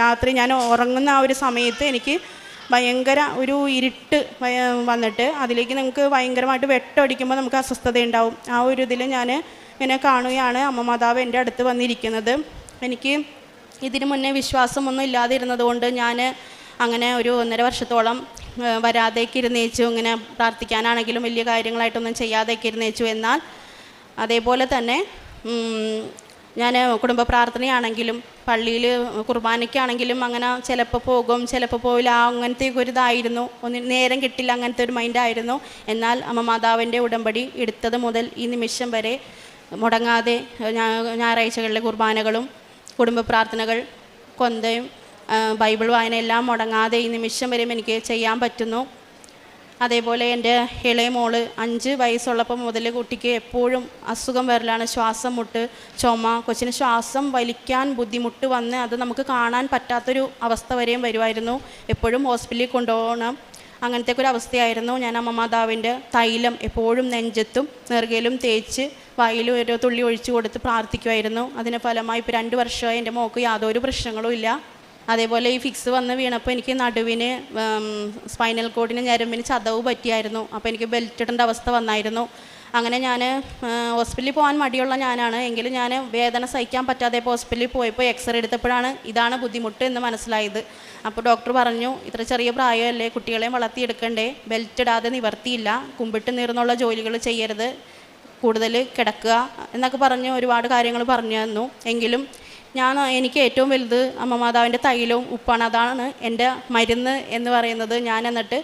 രാത്രി ഞാൻ ഉറങ്ങുന്ന ആ ഒരു സമയത്ത് എനിക്ക് ഭയങ്കര ഒരു ഇരുട്ട് വന്നിട്ട് അതിലേക്ക് നമുക്ക് ഭയങ്കരമായിട്ട് വെട്ടമടിക്കുമ്പോൾ നമുക്ക് അസ്വസ്ഥത ഉണ്ടാവും. ആ ഒരു ഇതിൽ ഞാൻ ഇങ്ങനെ കാണുകയാണ് അമ്മ മാതാവ് എൻ്റെ അടുത്ത് വന്നിരിക്കുന്നത്. എനിക്ക് ഇതിന് മുന്നേ വിശ്വാസമൊന്നും ഇല്ലാതിരുന്നത് കൊണ്ട് ഞാൻ അങ്ങനെ ഒരു 1.5 വർഷത്തോളം വരാതേക്ക് ഇരുന്നേച്ചു. ഇങ്ങനെ പ്രാർത്ഥിക്കാനാണെങ്കിലും വലിയ കാര്യങ്ങളായിട്ടൊന്നും ചെയ്യാതേക്ക് ഇരുന്നേച്ചു. എന്നാൽ അതേപോലെ തന്നെ ഞാൻ കുടുംബ പ്രാർത്ഥനയാണെങ്കിലും പള്ളിയിൽ കുർബാനയ്ക്കാണെങ്കിലും അങ്ങനെ ചിലപ്പോൾ പോകും, ചിലപ്പോൾ പോവില്ല, അങ്ങനത്തെ ഒരു ഇതായിരുന്നു. നേരം കിട്ടില്ല, അങ്ങനത്തെ ഒരു മൈൻഡായിരുന്നു. എന്നാൽ അമ്മ മാതാവിൻ്റെ ഉടമ്പടി എടുത്തത് മുതൽ ഈ നിമിഷം വരെ മുടങ്ങാതെ ഞായറാഴ്ചകളിലെ കുർബാനകളും കുടുംബ പ്രാർത്ഥനകൾ, കൊന്തയും ബൈബിൾ വായന എല്ലാം മുടങ്ങാതെ ഈ നിമിഷം വരെയും എനിക്ക് ചെയ്യാൻ പറ്റുന്നു. അതേപോലെ എൻ്റെ ഇളയ മോള് 5 വയസ്സുള്ളപ്പോൾ മുതൽ കുട്ടിക്ക് എപ്പോഴും അസുഖം വരലാണ്, ശ്വാസം മുട്ട്, ചുമ, കൊച്ചിന് ശ്വാസം വലിക്കാൻ ബുദ്ധിമുട്ട് വന്ന് അത് നമുക്ക് കാണാൻ പറ്റാത്തൊരു അവസ്ഥ വരെയും വരുമായിരുന്നു. എപ്പോഴും ഹോസ്പിറ്റലിൽ കൊണ്ടുപോകണം, അങ്ങനത്തെ ഒരു അവസ്ഥയായിരുന്നു. ഞാൻ അമ്മ മാതാവിൻ്റെ തൈലം എപ്പോഴും നെഞ്ചത്തും നെറുകയിലും തേച്ച് വായിലും ഓരോ തുള്ളി ഒഴിച്ചു കൊടുത്ത് പ്രാർത്ഥിക്കുമായിരുന്നു. അതിന് ഫലമായി ഇപ്പോൾ 2 വർഷമായി എൻ്റെ മോൾക്ക് യാതൊരു പ്രശ്നങ്ങളും ഇല്ല. അതേപോലെ ഈ ഫിക്സ് വന്ന് വീണപ്പോൾ എനിക്ക് നടുവിന് സ്പൈനൽ കോഡിന് ഞരമ്പിന് ചതവ് പറ്റിയായിരുന്നു. അപ്പോൾ എനിക്ക് ബെൽറ്റ് ഇടേണ്ട അവസ്ഥ വന്നായിരുന്നു. അങ്ങനെ ഞാൻ ഹോസ്പിറ്റലിൽ പോകാൻ മടിയുള്ള ഞാനാണ്, എങ്കിലും ഞാൻ വേദന സഹിക്കാൻ പറ്റാതെ ഹോസ്പിറ്റലിൽ പോയപ്പോൾ എക്സ്റേ എടുത്തപ്പോഴാണ് ഇതാണ് ബുദ്ധിമുട്ട് എന്ന് മനസ്സിലായത്. അപ്പോൾ ഡോക്ടർ പറഞ്ഞു, ഇത്ര ചെറിയ പ്രായമല്ലേ, കുട്ടികളെയും വളർത്തിയെടുക്കണ്ടേ, ബെൽറ്റ് ഇടാതെ നിവർത്തിയില്ല, കുമ്പിട്ട് നീർന്നുള്ള ജോലികൾ ചെയ്യരുത്, കൂടുതൽ കിടക്കുക എന്നൊക്കെ പറഞ്ഞ് ഒരുപാട് കാര്യങ്ങൾ പറഞ്ഞു തന്നു. എങ്കിലും എനിക്ക് ഏറ്റവും വലുത് അമ്മ മാതാവിൻ്റെ തൈലവും ഉപ്പാണ്. അതാണ് എൻ്റെ മരുന്ന് എന്ന് പറയുന്നത്. ഞാൻ എന്നിട്ട്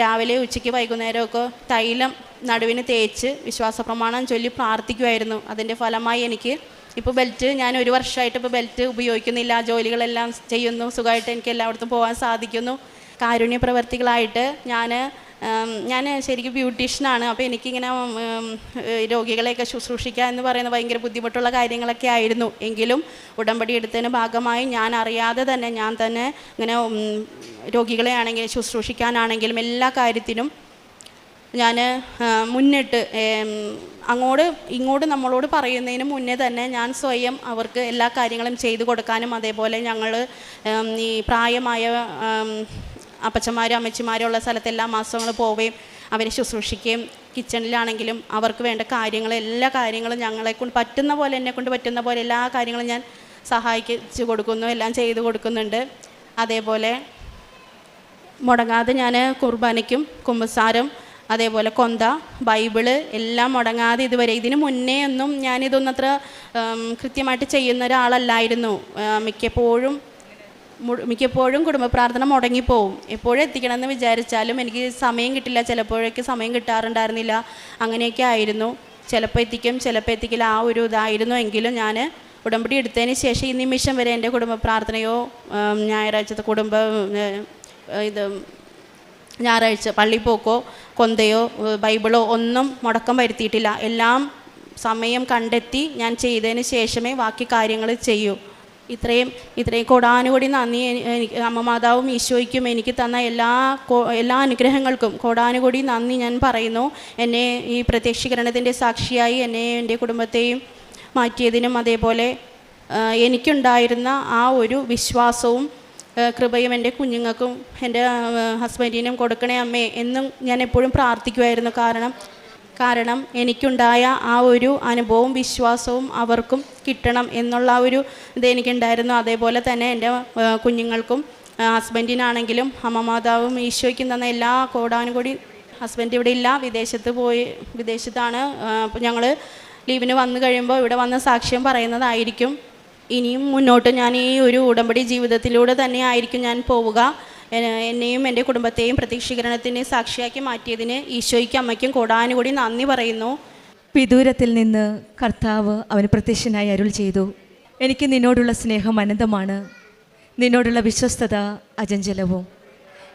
രാവിലെ ഉച്ചയ്ക്ക് വൈകുന്നേരമൊക്കെ തൈലം നടുവിന് തേച്ച് വിശ്വാസ പ്രമാണം ചൊല്ലി പ്രാർത്ഥിക്കുമായിരുന്നു. അതിൻ്റെ ഫലമായി എനിക്ക് ഇപ്പോൾ ബെൽറ്റ്, ഞാൻ 1 വർഷമായിട്ട് ഇപ്പോൾ ബെൽറ്റ് ഉപയോഗിക്കുന്നില്ല, ജോലികളെല്ലാം ചെയ്യുന്നു, സുഖമായിട്ട് എനിക്ക് എല്ലായിടത്തും പോകാൻ സാധിക്കുന്നു. കാരുണ്യ പ്രവർത്തികളായിട്ട് ഞാൻ ശരിക്കും ബ്യൂട്ടീഷ്യനാണ്. അപ്പോൾ എനിക്കിങ്ങനെ രോഗികളെയൊക്കെ ശുശ്രൂഷിക്കുക എന്ന് പറയുന്നത് ഭയങ്കര ബുദ്ധിമുട്ടുള്ള കാര്യങ്ങളൊക്കെ ആയിരുന്നു. എങ്കിലും ഉടമ്പടി എടുത്തതിന് ഭാഗമായി ഞാൻ അറിയാതെ തന്നെ ഞാൻ തന്നെ ഇങ്ങനെ രോഗികളെ ആണെങ്കിലും ശുശ്രൂഷിക്കാനാണെങ്കിലും എല്ലാ കാര്യത്തിനും ഞാൻ മുന്നിട്ട് ഇങ്ങോട്ട് നമ്മളോട് പറയുന്നതിന് മുന്നേ തന്നെ ഞാൻ സ്വയം അവർക്ക് എല്ലാ കാര്യങ്ങളും ചെയ്തു കൊടുക്കാനും, അതേപോലെ ഞങ്ങൾ ഈ പ്രായമായ അപ്പച്ചന്മാരും അമ്മച്ചിമാരും ഉള്ള സ്ഥലത്ത് എല്ലാ മാസങ്ങളും പോവുകയും അവരെ ശുശ്രൂഷിക്കുകയും കിച്ചണിലാണെങ്കിലും അവർക്ക് വേണ്ട കാര്യങ്ങൾ, എല്ലാ കാര്യങ്ങളും എന്നെക്കൊണ്ട് പറ്റുന്ന പോലെ എല്ലാ കാര്യങ്ങളും ഞാൻ സഹായിച്ചു കൊടുക്കുന്നു, എല്ലാം ചെയ്തു കൊടുക്കുന്നുണ്ട്. അതേപോലെ മുടങ്ങാതെ ഞാൻ കുർബാനയ്ക്കും കുമ്പസാരം, അതേപോലെ കൊന്ത, ബൈബിള് എല്ലാം മുടങ്ങാതെ ഇതുവരെ, ഇതിന് മുന്നേ ഒന്നും ഞാനിതൊന്നും അത്ര കൃത്യമായിട്ട് ചെയ്യുന്ന ഒരാളല്ലായിരുന്നു. മിക്കപ്പോഴും കുടുംബ പ്രാർത്ഥന മുടങ്ങിപ്പോവും. എപ്പോഴും എത്തിക്കണമെന്ന് വിചാരിച്ചാലും എനിക്ക് സമയം കിട്ടില്ല, ചിലപ്പോഴേക്ക് സമയം കിട്ടാറുണ്ടായിരുന്നില്ല, അങ്ങനെയൊക്കെ ആയിരുന്നു. ചിലപ്പോൾ എത്തിക്കും, ചിലപ്പോൾ എത്തിക്കില്ല, ആ ഒരു ഇതായിരുന്നു. എങ്കിലും ഞാൻ ഉടമ്പടി എടുത്തതിന് ശേഷം ഈ നിമിഷം വരെ എൻ്റെ കുടുംബ പ്രാർത്ഥനയോ ഞായറാഴ്ചത്തെ ഞായറാഴ്ച പള്ളിപ്പോക്കോ കൊന്തയോ ബൈബിളോ ഒന്നും മുടക്കം വരുത്തിയിട്ടില്ല. എല്ലാം സമയം കണ്ടെത്തി ഞാൻ ചെയ്തതിന് ശേഷമേ ബാക്കി കാര്യങ്ങൾ ചെയ്യൂ. ഇത്രയും കോടാനുകൂടി നന്ദി അമ്മ മാതാവും ഈശോയ്ക്കും എനിക്ക് തന്ന എല്ലാ അനുഗ്രഹങ്ങൾക്കും കോടാനുകൂടി നന്ദി ഞാൻ പറയുന്നു. എന്നെ ഈ പ്രത്യക്ഷീകരണത്തിൻ്റെ സാക്ഷിയായി എന്നെ എൻ്റെ കുടുംബത്തെയും മാറ്റിയതിനും, അതേപോലെ എനിക്കുണ്ടായിരുന്ന ആ ഒരു വിശ്വാസവും കൃപയും എൻ്റെ കുഞ്ഞുങ്ങൾക്കും എൻ്റെ ഹസ്ബൻഡിനും കൊടുക്കണേ അമ്മേ എന്നും ഞാൻ എപ്പോഴും പ്രാർത്ഥിക്കുമായിരുന്നു. കാരണം എനിക്കുണ്ടായ ആ ഒരു അനുഭവവും വിശ്വാസവും അവർക്കും കിട്ടണം എന്നുള്ള ആ ഒരു ഇതെനിക്കുണ്ടായിരുന്നു. അതേപോലെ തന്നെ എൻ്റെ കുഞ്ഞുങ്ങൾക്കും ഹസ്ബൻഡിനാണെങ്കിലും അമ്മ മാതാവും ഈശോയ്ക്കും തന്ന എല്ലാ കോടാനുകൂടി. ഹസ്ബൻഡ് ഇവിടെ ഇല്ല, വിദേശത്താണ്. അപ്പോൾ ഞങ്ങൾ ലീവിന് വന്നു കഴിയുമ്പോൾ ഇവിടെ വന്ന് സാക്ഷ്യം പറയുന്നതായിരിക്കും. ഇനിയും മുന്നോട്ട് ഞാൻ ഈ ഒരു ഉടമ്പടി ജീവിതത്തിലൂടെ തന്നെ ആയിരിക്കും ഞാൻ പോവുക. എന്നെയും എൻ്റെ കുടുംബത്തെയും പ്രത്യക്ഷീകരണത്തിന് സാക്ഷിയാക്കി മാറ്റിയതിന് ഈശോയ്ക്കും അമ്മയ്ക്കും കോടാനുകൂടി നന്ദി പറയുന്നു. വിദൂരത്തിൽ നിന്ന് കർത്താവ് അവന് പ്രത്യക്ഷനായി അരുൾ ചെയ്തു, എനിക്ക് നിന്നോടുള്ള സ്നേഹം അനന്തമാണ്, നിന്നോടുള്ള വിശ്വസ്തത അചഞ്ചലവും.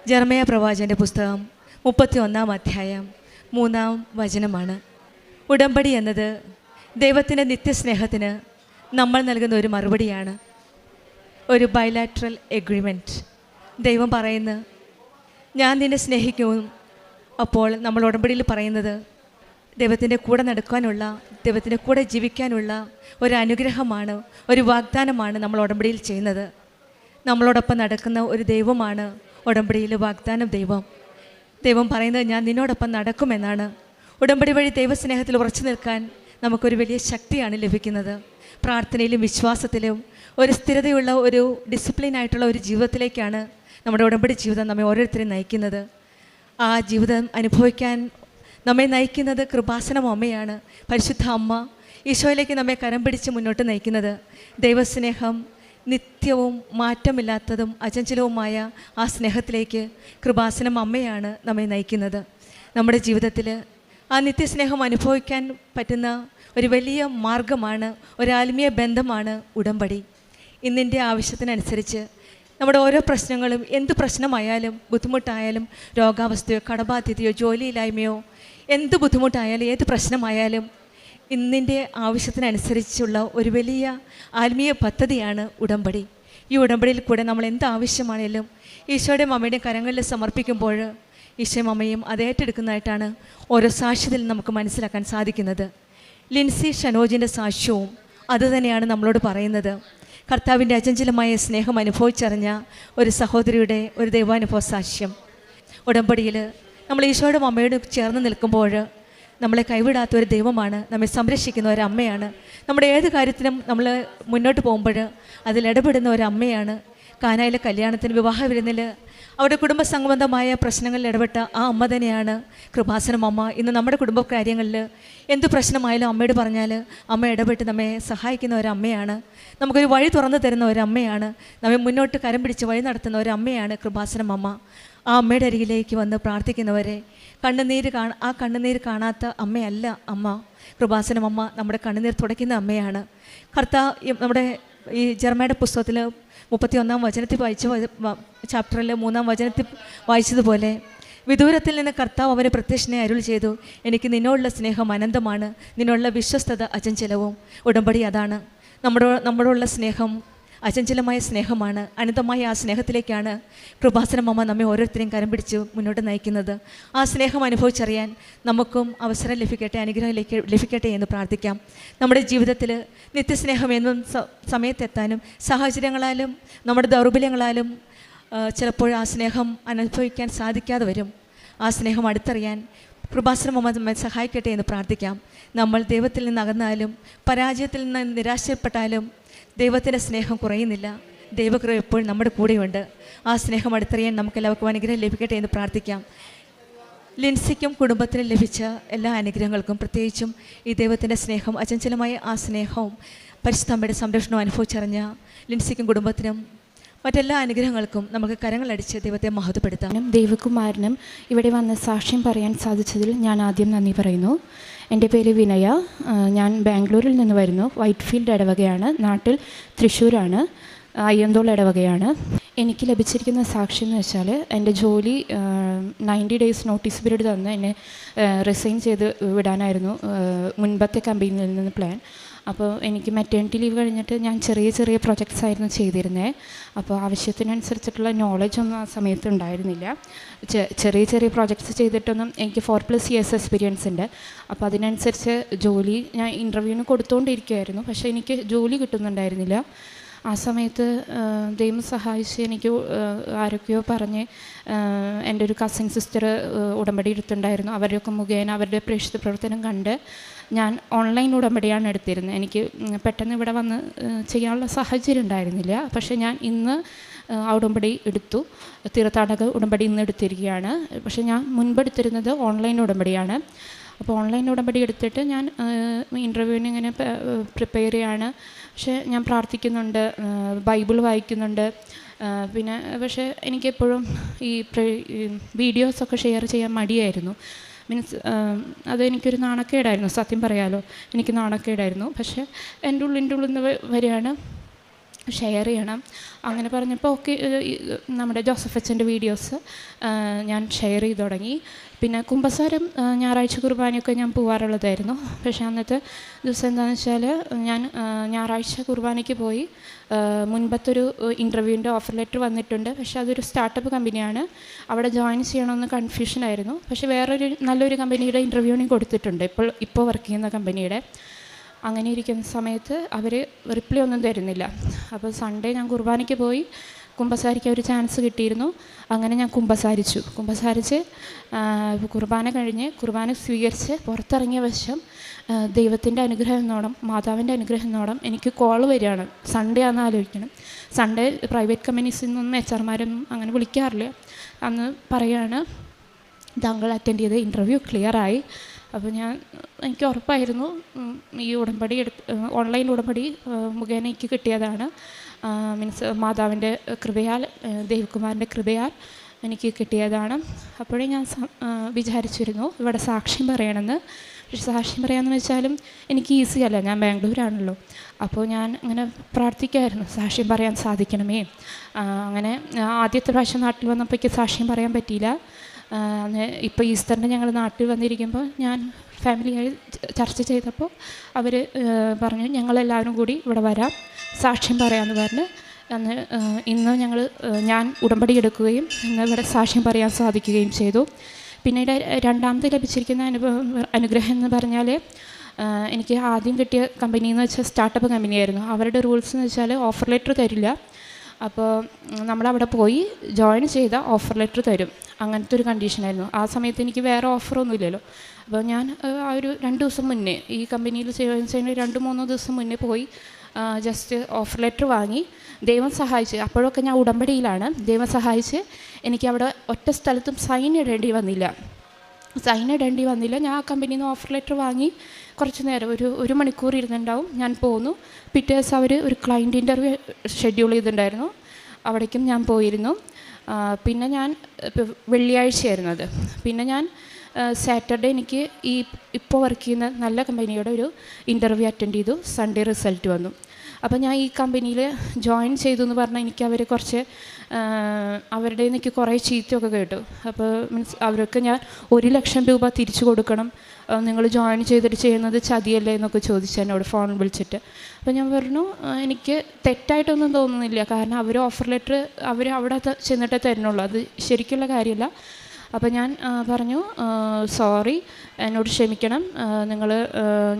ജെറമ്യാ പ്രവാചകൻ്റെ പുസ്തകം 31-ാം അധ്യായം 3-ാം വചനമാണ്. ഉടമ്പടി എന്നത് ദൈവത്തിൻ്റെ നിത്യസ്നേഹത്തിന് നമ്മൾ നൽകുന്ന ഒരു മറുപടിയാണ്, ഒരു ബൈലാറ്ററൽ എഗ്രിമെൻറ്റ്. ദൈവം പറയുന്നു, ഞാൻ നിന്നെ സ്നേഹിക്കും. അപ്പോൾ നമ്മൾ ഉടമ്പടിയിൽ പറയുന്നത് ദൈവത്തിൻ്റെ കൂടെ നടക്കാനുള്ള, ദൈവത്തിൻ്റെ കൂടെ ജീവിക്കാനുള്ള ഒരു അനുഗ്രഹമാണ്, ഒരു വാഗ്ദാനമാണ് നമ്മൾ ഉടമ്പടിയിൽ ചെയ്യുന്നത്. നമ്മളോടൊപ്പം നടക്കുന്ന ഒരു ദൈവമാണ് ഉടമ്പടിയിൽ വാഗ്ദാനം ദൈവം. ദൈവം പറയുന്നത് ഞാൻ നിന്നോടൊപ്പം നടക്കുമെന്നാണ്. ഉടമ്പടി വഴി ദൈവസ്നേഹത്തിൽ ഉറച്ചു നിൽക്കാൻ നമുക്കൊരു വലിയ ശക്തിയാണ് ലഭിക്കുന്നത്. പ്രാർത്ഥനയിലും വിശ്വാസത്തിലും ഒരു സ്ഥിരതയുള്ള ഒരു ഡിസിപ്ലിനായിട്ടുള്ള ഒരു ജീവിതത്തിലേക്കാണ് നമ്മുടെ ഉടമ്പടി ജീവിതം നമ്മെ ഓരോരുത്തരെയും നയിക്കുന്നത്. ആ ജീവിതം അനുഭവിക്കാൻ നമ്മെ നയിക്കുന്നത് കൃപാസനം അമ്മയാണ്. പരിശുദ്ധ അമ്മ ഈശോയിലേക്ക് നമ്മെ കരം പിടിച്ച് മുന്നോട്ട് നയിക്കുന്നത്. ദൈവസ്നേഹം നിത്യവും മാറ്റമില്ലാത്തതും അചഞ്ചലവുമായ ആ സ്നേഹത്തിലേക്ക് കൃപാസനം അമ്മയാണ് നമ്മെ നയിക്കുന്നത്. നമ്മുടെ ജീവിതത്തിൽ ആ നിത്യസ്നേഹം അനുഭവിക്കാൻ പറ്റുന്ന ഒരു വലിയ മാർഗമാണ്, ഒരു ആത്മീയ ബന്ധമാണ് ഉടമ്പടി. ഇന്നിൻ്റെ ആവശ്യത്തിനനുസരിച്ച് നമ്മുടെ ഓരോ പ്രശ്നങ്ങളും, എന്ത് പ്രശ്നമായാലും, ബുദ്ധിമുട്ടായാലും, രോഗാവസ്ഥയോ കടബാധ്യതയോ ജോലിയില്ലായ്മയോ, എന്ത് ബുദ്ധിമുട്ടായാലും ഏത് പ്രശ്നമായാലും ഇന്നിൻ്റെ ആവശ്യത്തിനനുസരിച്ചുള്ള ഒരു വലിയ ആത്മീയ പദ്ധതിയാണ് ഉടമ്പടി. ഈ ഉടമ്പടിയിൽ കൂടെ നമ്മൾ എന്ത് ആവശ്യമാണെങ്കിലും ഈശോയുടെ അമ്മയുടെയും കരങ്ങളിൽ സമർപ്പിക്കുമ്പോൾ ഈശോയും അമ്മയും അത് ഏറ്റെടുക്കുന്നതായിട്ടാണ് ഓരോ സാക്ഷ്യത്തിൽ നമുക്ക് മനസ്സിലാക്കാൻ സാധിക്കുന്നത്. ലിൻസി ഷനോജിൻ്റെ സാക്ഷ്യവും അതുതന്നെയാണ് നമ്മളോട് പറയുന്നത്. കർത്താവിൻ്റെ അചഞ്ചലമായ സ്നേഹം അനുഭവിച്ചറിഞ്ഞ ഒരു സഹോദരിയുടെ ഒരു ദൈവാനുഭവ സാക്ഷ്യം. ഉടമ്പടിയിൽ നമ്മൾ ഈശോയുടെ അമ്മയോട് ചേർന്ന് നിൽക്കുമ്പോൾ നമ്മളെ കൈവിടാത്ത ഒരു ദൈവമാണ്, നമ്മെ സംരക്ഷിക്കുന്ന ഒരു അമ്മയാണ്. നമ്മുടെ ഏത് കാര്യത്തിനും നമ്മൾ മുന്നോട്ട് പോകുമ്പോൾ അതിലിടപെടുന്ന ഒരു അമ്മയാണ്. കാനായിലെ കല്യാണത്തിന്, വിവാഹ വിരുന്നിൽ അവരുടെ കുടുംബ സംബന്ധമായ പ്രശ്നങ്ങളിൽ ഇടപെട്ട ആ അമ്മ തന്നെയാണ് കൃപാസനം അമ്മ. ഇന്ന് നമ്മുടെ കുടുംബ കാര്യങ്ങളിൽ എന്ത് പ്രശ്നമായാലും അമ്മയോട് പറഞ്ഞാൽ അമ്മ ഇടപെട്ട് നമ്മെ സഹായിക്കുന്ന ഒരു അമ്മയാണ്. നമുക്കൊരു വഴി തുറന്നു തരുന്ന ഒരു അമ്മയാണ്. നമ്മെ മുന്നോട്ട് കരം പിടിച്ച് വഴി നടത്തുന്ന ഒരു അമ്മയാണ് കൃപാസനം അമ്മ. ആ അമ്മയുടെ അരികിലേക്ക് വന്ന് പ്രാർത്ഥിക്കുന്നവരെ ആ കണ്ണുനീര് കാണാത്ത അമ്മയല്ല അമ്മ. കൃപാസനം അമ്മ നമ്മുടെ കണ്ണുനീർ തുടയ്ക്കുന്ന അമ്മയാണ്. നമ്മുടെ ഈ ജെറമ്യായുടെ പുസ്തകത്തിൽ 31-ാം വചനത്തിൽ ചാപ്റ്ററിൽ 3-ാം വചനത്തിൽ വായിച്ചതുപോലെ, വിദൂരത്തിൽ നിന്ന് കർത്താവ് അവന് പ്രത്യക്ഷനെ അരുൾ ചെയ്തു, എനിക്ക് നിന്നോടുള്ള സ്നേഹം അനന്തമാണ്, നിന്നോടുള്ള വിശ്വസ്തത അചഞ്ചലവും. ഉടമ്പടി അതാണ്. നമ്മളോടുള്ള സ്നേഹം അചഞ്ചലമായ സ്നേഹമാണ്. അനന്തമായ ആ സ്നേഹത്തിലേക്കാണ് കൃപാസനം അമ്മ നമ്മെ ഓരോരുത്തരെയും കരം പിടിച്ച് മുന്നോട്ട് നയിക്കുന്നത്. ആ സ്നേഹം അനുഭവിച്ചറിയാൻ നമുക്കും അവസരം ലഭിക്കട്ടെ, അനുഗ്രഹം ലഭിക്കട്ടെ എന്ന് പ്രാർത്ഥിക്കാം. നമ്മുടെ ജീവിതത്തിൽ നിത്യസ്നേഹം എന്നും സമയത്തെത്താനും സാഹചര്യങ്ങളാലും നമ്മുടെ ദൗർബല്യങ്ങളാലും ചിലപ്പോൾ ആ സ്നേഹം അനുഭവിക്കാൻ സാധിക്കാതെ വരും. ആ സ്നേഹം അടുത്തറിയാൻ കൃപാസനം അമ്മ നമ്മെ സഹായിക്കട്ടെ എന്ന് പ്രാർത്ഥിക്കാം. നമ്മൾ ദൈവത്തിൽ നിന്ന് അകന്നാലും പരാജയത്തിൽ നിന്ന് നിരാശപ്പെട്ടാലും ദൈവത്തിൻ്റെ സ്നേഹം കുറയുന്നില്ല. ദൈവകൃപ എപ്പോഴും നമ്മുടെ കൂടെയുണ്ട്. ആ സ്നേഹം അടുത്തറിയാൻ നമുക്ക് എല്ലാവർക്കും അനുഗ്രഹം ലഭിക്കട്ടെ എന്ന് പ്രാർത്ഥിക്കാം. ലിൻസിക്കും കുടുംബത്തിനും ലഭിച്ച എല്ലാ അനുഗ്രഹങ്ങൾക്കും, പ്രത്യേകിച്ചും ഈ ദൈവത്തിൻ്റെ സ്നേഹം, അചഞ്ചലമായ ആ സ്നേഹവും പരിശുദ്ധ അമ്മയുടെ സംരക്ഷണവും അനുഭവിച്ചറിഞ്ഞ ലിൻസിക്കും കുടുംബത്തിനും മറ്റെല്ലാ അനുഗ്രഹങ്ങൾക്കും നമുക്ക് കരങ്ങളടിച്ച് ദൈവത്തെ മഹത്വപ്പെടുത്താം. ദൈവകുമാരനും ഇവിടെ വന്ന് സാക്ഷ്യം പറയാൻ സാധിച്ചതിൽ ഞാൻ ആദ്യം നന്ദി പറയുന്നു. എൻ്റെ പേര് വിനയ. ഞാൻ ബാംഗ്ലൂരിൽ നിന്ന് വരുന്നു. വൈറ്റ്ഫീൽഡ് ഇടവകയാണ്. നാട്ടിൽ തൃശ്ശൂരാണ്. അയ്യന്തോൾ ഇടവകയാണ്. എനിക്ക് ലഭിച്ചിരിക്കുന്ന സാക്ഷ്യം എന്ന് വെച്ചാൽ, എൻ്റെ ജോലി 90 ഡേയ്സ് നോട്ടീസ് പീരീഡ് തന്ന് എന്നെ റിസൈൻ ചെയ്ത് വിടാനായിരുന്നു മുൻപത്തെ കമ്പനിയിൽ നിന്ന് പ്ലാൻ. അപ്പോൾ എനിക്ക് മെറ്റേണിറ്റി ലീവ് കഴിഞ്ഞിട്ട് ഞാൻ ചെറിയ ചെറിയ പ്രൊജക്ട്സ് ആയിരുന്നു ചെയ്തിരുന്നത്. അപ്പോൾ ആവശ്യത്തിനനുസരിച്ചിട്ടുള്ള നോളജൊന്നും ആ സമയത്ത് ഉണ്ടായിരുന്നില്ല. ചെറിയ ചെറിയ പ്രൊജക്ട്സ് ചെയ്തിട്ടൊന്നും എനിക്ക് 4+ years എക്സ്പീരിയൻസ് ഉണ്ട്. അപ്പോൾ അതിനനുസരിച്ച് ജോലി ഞാൻ ഇൻ്റർവ്യൂവിന് കൊടുത്തുകൊണ്ടിരിക്കുകയായിരുന്നു. പക്ഷേ എനിക്ക് ജോലി കിട്ടുന്നുണ്ടായിരുന്നില്ല. ആ സമയത്ത് ദൈവം സഹായിച്ച് എനിക്ക് ആരൊക്കെയോ പറഞ്ഞ് എൻ്റെ ഒരു കസിൻ സിസ്റ്റർ ഉടമ്പടി എടുത്തിട്ടുണ്ടായിരുന്നു. അവരൊക്കെ മുഖേന അവരുടെ പ്രേക്ഷിത പ്രവർത്തനം കണ്ട് ഞാൻ ഓൺലൈൻ ഉടമ്പടിയാണ് എടുത്തിരുന്നത്. എനിക്ക് പെട്ടെന്ന് ഇവിടെ വന്ന് ചെയ്യാനുള്ള സാഹചര്യം ഉണ്ടായിരുന്നില്ല. പക്ഷേ ഞാൻ ഇന്ന് ആ ഉടമ്പടി എടുത്തു. തീർത്ഥാടക ഉടമ്പടി ഇന്ന് എടുത്തിരിക്കുകയാണ്. പക്ഷേ ഞാൻ മുൻപെടുത്തിരുന്നത് ഓൺലൈൻ ഉടമ്പടിയാണ്. അപ്പോൾ ഓൺലൈൻ ഉടമ്പടി എടുത്തിട്ട് ഞാൻ ഇൻ്റർവ്യൂവിന് ഇങ്ങനെ പ്രിപ്പയർ ചെയ്യാണ്. പക്ഷേ ഞാൻ പ്രാർത്ഥിക്കുന്നുണ്ട്, ബൈബിൾ വായിക്കുന്നുണ്ട്. പിന്നെ പക്ഷേ എനിക്കെപ്പോഴും ഈ വീഡിയോസൊക്കെ ഷെയർ ചെയ്യാൻ മടിയായിരുന്നു. മീൻസ് അതെനിക്കൊരു നാണക്കേടായിരുന്നു, സത്യം പറയാലോ, എനിക്ക് നാണക്കേടായിരുന്നു. പക്ഷേ എൻ്റെ ഉള്ളിൽ നിന്ന് വരികയാണ് ഷെയർ ചെയ്യണം. അങ്ങനെ പറഞ്ഞപ്പോൾ ഓക്കെ, നമ്മുടെ ജോസഫ് അച്ഛൻ്റെ വീഡിയോസ് ഞാൻ ഷെയർ ചെയ്ത് തുടങ്ങി. പിന്നെ കുമ്പസാരം ഞായറാഴ്ച കുർബാനയൊക്കെ ഞാൻ പോകാറുള്ളതായിരുന്നു. പക്ഷേ അന്നത്തെ ദിവസം എന്താണെന്ന് വെച്ചാൽ ഞാൻ ഞായറാഴ്ച കുർബാനയ്ക്ക് പോയി. മുൻപത്തൊരു ഇൻ്റർവ്യൂവിൻ്റെ ഓഫർ ലെറ്റർ വന്നിട്ടുണ്ട്. പക്ഷേ അതൊരു സ്റ്റാർട്ടപ്പ് കമ്പനിയാണ്, അവിടെ ജോയിൻ ചെയ്യണമെന്ന് കൺഫ്യൂഷനായിരുന്നു. പക്ഷേ വേറൊരു നല്ലൊരു കമ്പനിയുടെ ഇൻ്റർവ്യൂവിനും കൊടുത്തിട്ടുണ്ട്, ഇപ്പോൾ വർക്ക് ചെയ്യുന്ന കമ്പനിയുടെ. അങ്ങനെ ഇരിക്കുന്ന സമയത്ത് അവർ റിപ്ലൈ ഒന്നും തരുന്നില്ല. അപ്പോൾ സൺഡേ ഞാൻ കുർബാനയ്ക്ക് പോയി, കുമ്പസാരിക്കാൻ ഒരു ചാൻസ് കിട്ടിയിരുന്നു. അങ്ങനെ ഞാൻ കുമ്പസാരിച്ച് കുർബാന കഴിഞ്ഞ് കുർബാന സ്വീകരിച്ച് പുറത്തിറങ്ങിയ വശം ദൈവത്തിൻ്റെ അനുഗ്രഹം എന്നോണം, മാതാവിൻ്റെ അനുഗ്രഹം എന്നോണം എനിക്ക് കോൾ വരികയാണ്. സൺഡേ ആണെന്ന് ആലോചിക്കണം. സൺഡേ പ്രൈവറ്റ് കമ്പനീസിൽ നിന്നൊന്നും HR-മാരൊന്നും അങ്ങനെ വിളിക്കാറില്ല. അന്ന് പറയുകയാണ്, താങ്കൾ അറ്റൻഡ് ചെയ്ത ഇൻ്റർവ്യൂ ക്ലിയറായി. അപ്പോൾ എനിക്ക് ഉറപ്പായിരുന്നു ഈ ഉടമ്പടി ഓൺലൈൻ ഉടമ്പടി മുഖേന എനിക്ക് കിട്ടിയതാണ്. മീൻസ് മാതാവിൻ്റെ കൃപയാൽ, ദേവകുമാരൻ്റെ കൃപയാൽ എനിക്ക് കിട്ടിയതാണ്. അപ്പോഴേ ഞാൻ വിചാരിച്ചിരുന്നു ഇവിടെ സാക്ഷ്യം പറയണമെന്ന്. പക്ഷേ സാക്ഷ്യം പറയാമെന്ന് വെച്ചാലും എനിക്ക് ഈസി അല്ല, ഞാൻ ബാംഗ്ലൂരാണല്ലോ. അപ്പോൾ ഞാൻ ഇങ്ങനെ പ്രാർത്ഥിക്കുമായിരുന്നു, സാക്ഷ്യം പറയാൻ സാധിക്കണമേ. അങ്ങനെ ആദ്യത്തെ പ്രാവശ്യം നാട്ടിൽ വന്നപ്പോഴേക്ക് സാക്ഷ്യം പറയാൻ പറ്റിയില്ല. ഇപ്പോൾ ഈസ്റ്ററിന് ഞങ്ങൾ നാട്ടിൽ വന്നിരിക്കുമ്പോൾ ഞാൻ ഫാമിലിയായി ചർച്ച ചെയ്തപ്പോൾ അവർ പറഞ്ഞു, ഞങ്ങളെല്ലാവരും കൂടി ഇവിടെ വരാം, സാക്ഷ്യം പറയാമെന്ന് പറഞ്ഞ്. ഇന്ന് ഞാൻ ഉടമ്പടി എടുക്കുകയും ഇന്ന് ഇവിടെ സാക്ഷ്യം പറയാൻ സാധിക്കുകയും ചെയ്തു. പിന്നീട് രണ്ടാമത് ലഭിച്ചിരിക്കുന്ന അനുഗ്രഹം എന്ന് പറഞ്ഞാൽ, എനിക്ക് ആദ്യം കിട്ടിയ കമ്പനി എന്ന് വെച്ചാൽ സ്റ്റാർട്ടപ്പ് കമ്പനിയായിരുന്നു. അവരുടെ റൂൾസ് എന്ന് വെച്ചാൽ ഓഫർ ലെറ്റർ തരില്ല. അപ്പോൾ നമ്മളവിടെ പോയി ജോയിൻ ചെയ്ത ഓഫർ ലെറ്റർ തരും, അങ്ങനത്തെ ഒരു കണ്ടീഷനായിരുന്നു. ആ സമയത്ത് എനിക്ക് വേറെ ഓഫറൊന്നുമില്ലല്ലോ. അപ്പോൾ ഞാൻ ആ ഒരു 2 ദിവസം മുന്നേ ഈ കമ്പനിയിൽ ജോയിൻ ചെയ്യുന്ന 2-3 ദിവസം മുന്നേ പോയി ജസ്റ്റ് ഓഫർ ലെറ്റർ വാങ്ങി. ദൈവം സഹായിച്ച്, അപ്പോഴൊക്കെ ഞാൻ ഉടമ്പടിയിലാണ്. ദൈവം സഹായിച്ച് എനിക്ക് അവിടെ ഒറ്റ സ്ഥലത്തും സൈൻ ഇടേണ്ടി വന്നില്ല. ഞാൻ ആ കമ്പനിയിൽ നിന്ന് ഓഫർ ലെറ്റർ വാങ്ങി കുറച്ച് നേരം, ഒരു മണിക്കൂർ ഇരുന്നുണ്ടാവും. ഞാൻ പോന്നു. പിറ്റേ ദിവസം അവർ ഒരു ക്ലയൻറ്റ് ഇൻ്റർവ്യൂ ഷെഡ്യൂൾ ചെയ്തിട്ടുണ്ടായിരുന്നു, അവിടേക്കും ഞാൻ പോയിരുന്നു. പിന്നെ ഞാൻ വെള്ളിയാഴ്ചയായിരുന്നു അത്. പിന്നെ ഞാൻ സാറ്റർഡേ എനിക്ക് ഇപ്പോൾ വർക്ക് ചെയ്യുന്ന നല്ല കമ്പനിയുടെ ഒരു ഇൻ്റർവ്യൂ അറ്റൻഡ് ചെയ്തു. സൺഡേ റിസൾട്ട് വന്നു. അപ്പോൾ ഞാൻ ഈ കമ്പനിയിൽ ജോയിൻ ചെയ്തു എന്ന് പറഞ്ഞാൽ എനിക്ക് അവർ കുറച്ച് അവരുടെ എനിക്ക് കുറേ ചീത്തയൊക്കെ കേട്ടു. അപ്പോൾ മീൻസ് അവർക്ക് ഞാൻ 1 ലക്ഷം രൂപ തിരിച്ചു കൊടുക്കണം, നിങ്ങൾ ജോയിൻ ചെയ്തിട്ട് ചെയ്യുന്നത് ചതിയല്ലേ എന്നൊക്കെ ചോദിച്ചു എന്നോട് ഫോൺ വിളിച്ചിട്ട്. അപ്പോൾ ഞാൻ പറഞ്ഞു, എനിക്ക് തെറ്റായിട്ടൊന്നും തോന്നുന്നില്ല, കാരണം അവർ ഓഫർ ലെറ്റർ അവർ അവിടെ ചെന്നിട്ടേ തരുന്നുള്ളൂ, അത് ശരിക്കുള്ള കാര്യമല്ല. അപ്പോൾ ഞാൻ പറഞ്ഞു, സോറി, എന്നോട് ക്ഷമിക്കണം,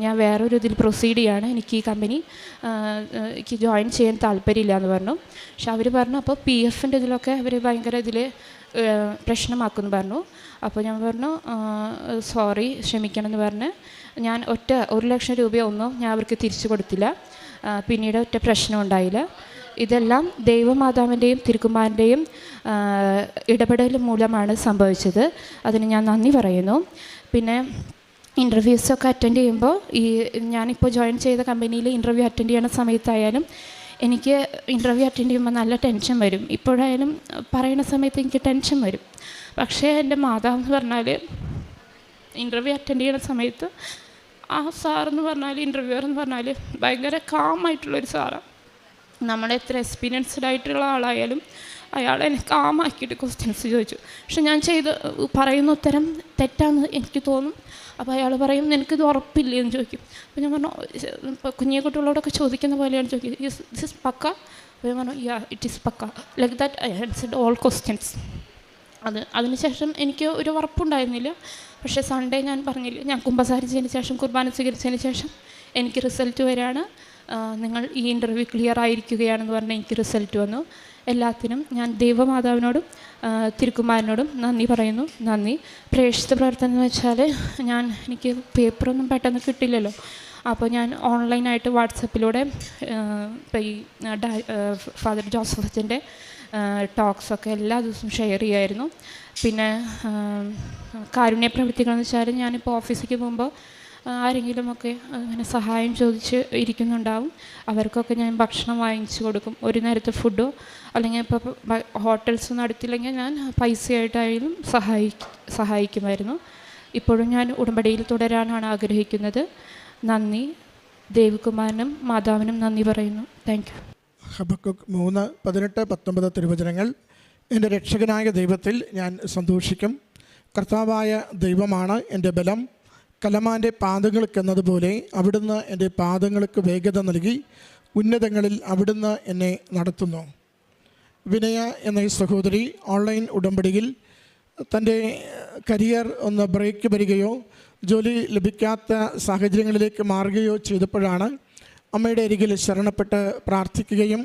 ഞാൻ വേറൊരു ഇതിൽ പ്രൊസീഡ് ചെയ്യാണ്, എനിക്ക് ഈ കമ്പനി എനിക്ക് ജോയിൻ ചെയ്യാൻ താല്പര്യമില്ല എന്ന് പറഞ്ഞു. പക്ഷെ അവർ പറഞ്ഞു, അപ്പോൾ PF-ൻ്റെ ഇതിലൊക്കെ അവർ ഭയങ്കര ഇതിൽ പ്രശ്നമാക്കുമെന്ന് പറഞ്ഞു. അപ്പോൾ ഞാൻ പറഞ്ഞു, സോറി, ക്ഷമിക്കണം എന്ന് പറഞ്ഞ് ഞാൻ 1 ലക്ഷം രൂപയൊന്നും ഞാൻ അവർക്ക് തിരിച്ചു കൊടുത്തില്ല. പിന്നീട് ഒറ്റ പ്രശ്നം ഉണ്ടായില്ല. ഇതെല്ലാം ദൈവമാതാവിൻ്റെയും തിരുക്കുമാരൻ്റെയും ഇടപെടൽ മൂലമാണ് സംഭവിച്ചത്. അതിന് ഞാൻ നന്ദി പറയുന്നു. പിന്നെ ഇൻ്റർവ്യൂസൊക്കെ അറ്റൻഡ് ചെയ്യുമ്പോൾ ഞാനിപ്പോൾ ജോയിൻ ചെയ്ത കമ്പനിയിൽ ഇൻ്റർവ്യൂ അറ്റൻഡ് ചെയ്യുന്ന സമയത്തായാലും എനിക്ക് ഇൻ്റർവ്യൂ അറ്റൻഡ് ചെയ്യുമ്പോൾ നല്ല ടെൻഷൻ വരും. ഇപ്പോഴായാലും പറയുന്ന സമയത്ത് എനിക്ക് ടെൻഷൻ വരും. പക്ഷേ എൻ്റെ മാതാവ് എന്ന് പറഞ്ഞാൽ ഇൻ്റർവ്യൂ അറ്റൻഡ് ചെയ്യുന്ന സമയത്ത് ആ സാറെന്ന് പറഞ്ഞാൽ, ഇൻ്റർവ്യൂവർ എന്ന് പറഞ്ഞാൽ ഭയങ്കര കാമായിട്ടുള്ളൊരു സാറാണ്. നമ്മളെത്ര എക്സ്പീരിയൻസ്ഡ് ആയിട്ടുള്ള ആളായാലും അയാൾ എന്നെ കാമാക്കിയിട്ട് ക്വസ്റ്റ്യൻസ് ചോദിച്ചു. പക്ഷെ ഞാൻ പറയുന്ന ഉത്തരം തെറ്റാന്ന് എനിക്ക് തോന്നും. അപ്പോൾ അയാൾ പറയും, നിനക്കിത് ഉറപ്പില്ലേ എന്ന് ചോദിക്കും. അപ്പോൾ ഞാൻ പറഞ്ഞു, ഇപ്പോൾ കുഞ്ഞിയെ കുട്ടികളോടൊക്കെ ചോദിക്കുന്ന പോലെയാണ് ചോദിക്കുന്നത്, ദിസ് ഇസ് പക്ക? അപ്പോൾ ഞാൻ പറഞ്ഞു, യാ ഇറ്റ് ഈസ് പക്ക, like that I answered all questions. അതിനുശേഷം എനിക്ക് ഒരു ഉറപ്പുണ്ടായിരുന്നില്ല. പക്ഷേ സൺഡേ ഞാൻ പറഞ്ഞില്ല, ഞാൻ കുമ്പസാരിച്ചതിന് ശേഷം, കുർബാന സ്വീകരിച്ചതിന് ശേഷം എനിക്ക് റിസൾട്ട് വരികയാണ്, നിങ്ങൾ ഈ ഇൻ്റർവ്യൂ ക്ലിയർ ആയിരിക്കുകയാണെന്ന് പറഞ്ഞാൽ എനിക്ക് റിസൾട്ട് വന്നു. എല്ലാത്തിനും ഞാൻ ദൈവമാതാവിനോടും തിരുക്കുമാരനോടും നന്ദി പറയുന്നു. നന്ദി. പ്രേക്ഷിത പ്രവർത്തനം എന്ന് വെച്ചാൽ എനിക്ക് പേപ്പറൊന്നും പെട്ടെന്ന് കിട്ടില്ലല്ലോ. അപ്പോൾ ഞാൻ ഓൺലൈനായിട്ട് വാട്സപ്പിലൂടെ ഇപ്പോൾ ഈ ഫാദർ ജോസഫ് അച്ഛൻ്റെ ടോക്സൊക്കെ എല്ലാ ദിവസവും ഷെയർ ചെയ്യുമായിരുന്നു. പിന്നെ കാരുണ്യ പ്രവൃത്തികളെന്ന് വെച്ചാൽ ഞാനിപ്പോൾ ഓഫീസിലേക്ക് പോകുമ്പോൾ ആരെങ്കിലുമൊക്കെ അങ്ങനെ സഹായം ചോദിച്ച് ഇരിക്കുന്നുണ്ടാവും. അവർക്കൊക്കെ ഞാൻ ഭക്ഷണം വാങ്ങിച്ചു കൊടുക്കും. ഒരു നേരത്തെ ഫുഡോ അല്ലെങ്കിൽ ഇപ്പോൾ ഹോട്ടൽസൊന്നും അടുത്തില്ലെങ്കിൽ ഞാൻ പൈസയായിട്ടായാലും സഹായിക്കുമായിരുന്നു. ഇപ്പോഴും ഞാൻ ഉടമ്പടിയിൽ തുടരാനാണ് ആഗ്രഹിക്കുന്നത്. നന്ദി. ദേവകുമാരനും മാതാവിനും നന്ദി പറയുന്നു. Thank you. ഹബക്കുക്ക് 3:18-19 തിരുവചനങ്ങൾ. എൻ്റെ രക്ഷകനായ ദൈവത്തിൽ ഞാൻ സന്തോഷിക്കും. കർത്താവായ ദൈവമാണ് എൻ്റെ ബലം. കലമാൻ്റെ പാദങ്ങൾക്കെന്നതുപോലെ അവിടുന്ന് എൻ്റെ പാദങ്ങൾക്ക് വേഗത നൽകി. ഉന്നതങ്ങളിൽ അവിടുന്ന് എന്നെ നടത്തുന്നു. വിനയ എന്ന ഈ സഹോദരി ഓൺലൈൻ ഉടമ്പടിയിൽ തൻ്റെ കരിയർ ഒന്ന് ബ്രേക്ക് വരികയോ ജോലി ലഭിക്കാത്ത സാഹചര്യങ്ങളിലേക്ക് മാറുകയോ ചെയ്തപ്പോഴാണ് അമ്മയുടെ അരികിൽ ശരണപ്പെട്ട് പ്രാർത്ഥിക്കുകയും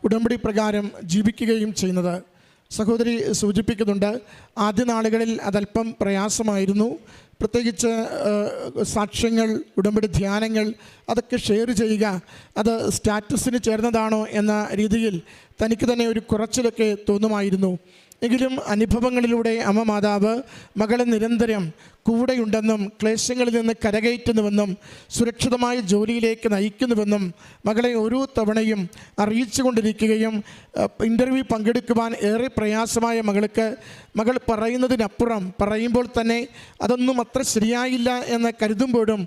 ഉടമ്പടി പ്രകാരം ജീവിക്കുകയും ചെയ്യുന്നത്. സഹോദരി സൂചിപ്പിക്കുന്നുണ്ട്, ആദ്യ നാളുകളിൽ അതല്പം പ്രയാസമായിരുന്നു. പ്രത്യേകിച്ച് സാക്ഷ്യങ്ങൾ, ഉടമ്പടി ധ്യാനങ്ങൾ അതൊക്കെ ഷെയർ ചെയ്യുക, അത് സ്റ്റാറ്റസിന് ചേർന്നതാണോ എന്ന രീതിയിൽ തനിക്ക് തന്നെ ഒരു കുറച്ചിലൊക്കെ തോന്നുമായിരുന്നു. എങ്കിലും അനുഭവങ്ങളിലൂടെ അമ്മ മാതാവ് മകളെ നിരന്തരം കൂടെയുണ്ടെന്നും ക്ലേശങ്ങളിൽ നിന്ന് കരകയറ്റുന്നുവെന്നും സുരക്ഷിതമായ ജോലിയിലേക്ക് നയിക്കുന്നുവെന്നും മകളെ ഓരോ തവണയും അറിയിച്ചു കൊണ്ടിരിക്കുകയും ഇൻ്റർവ്യൂ പങ്കെടുക്കുവാൻ ഏറെ പ്രയാസമായ മകൾ പറയുന്നതിനപ്പുറം പറയുമ്പോൾ തന്നെ അതൊന്നും അത്ര ശരിയായില്ല എന്ന് കരുതുമ്പോഴും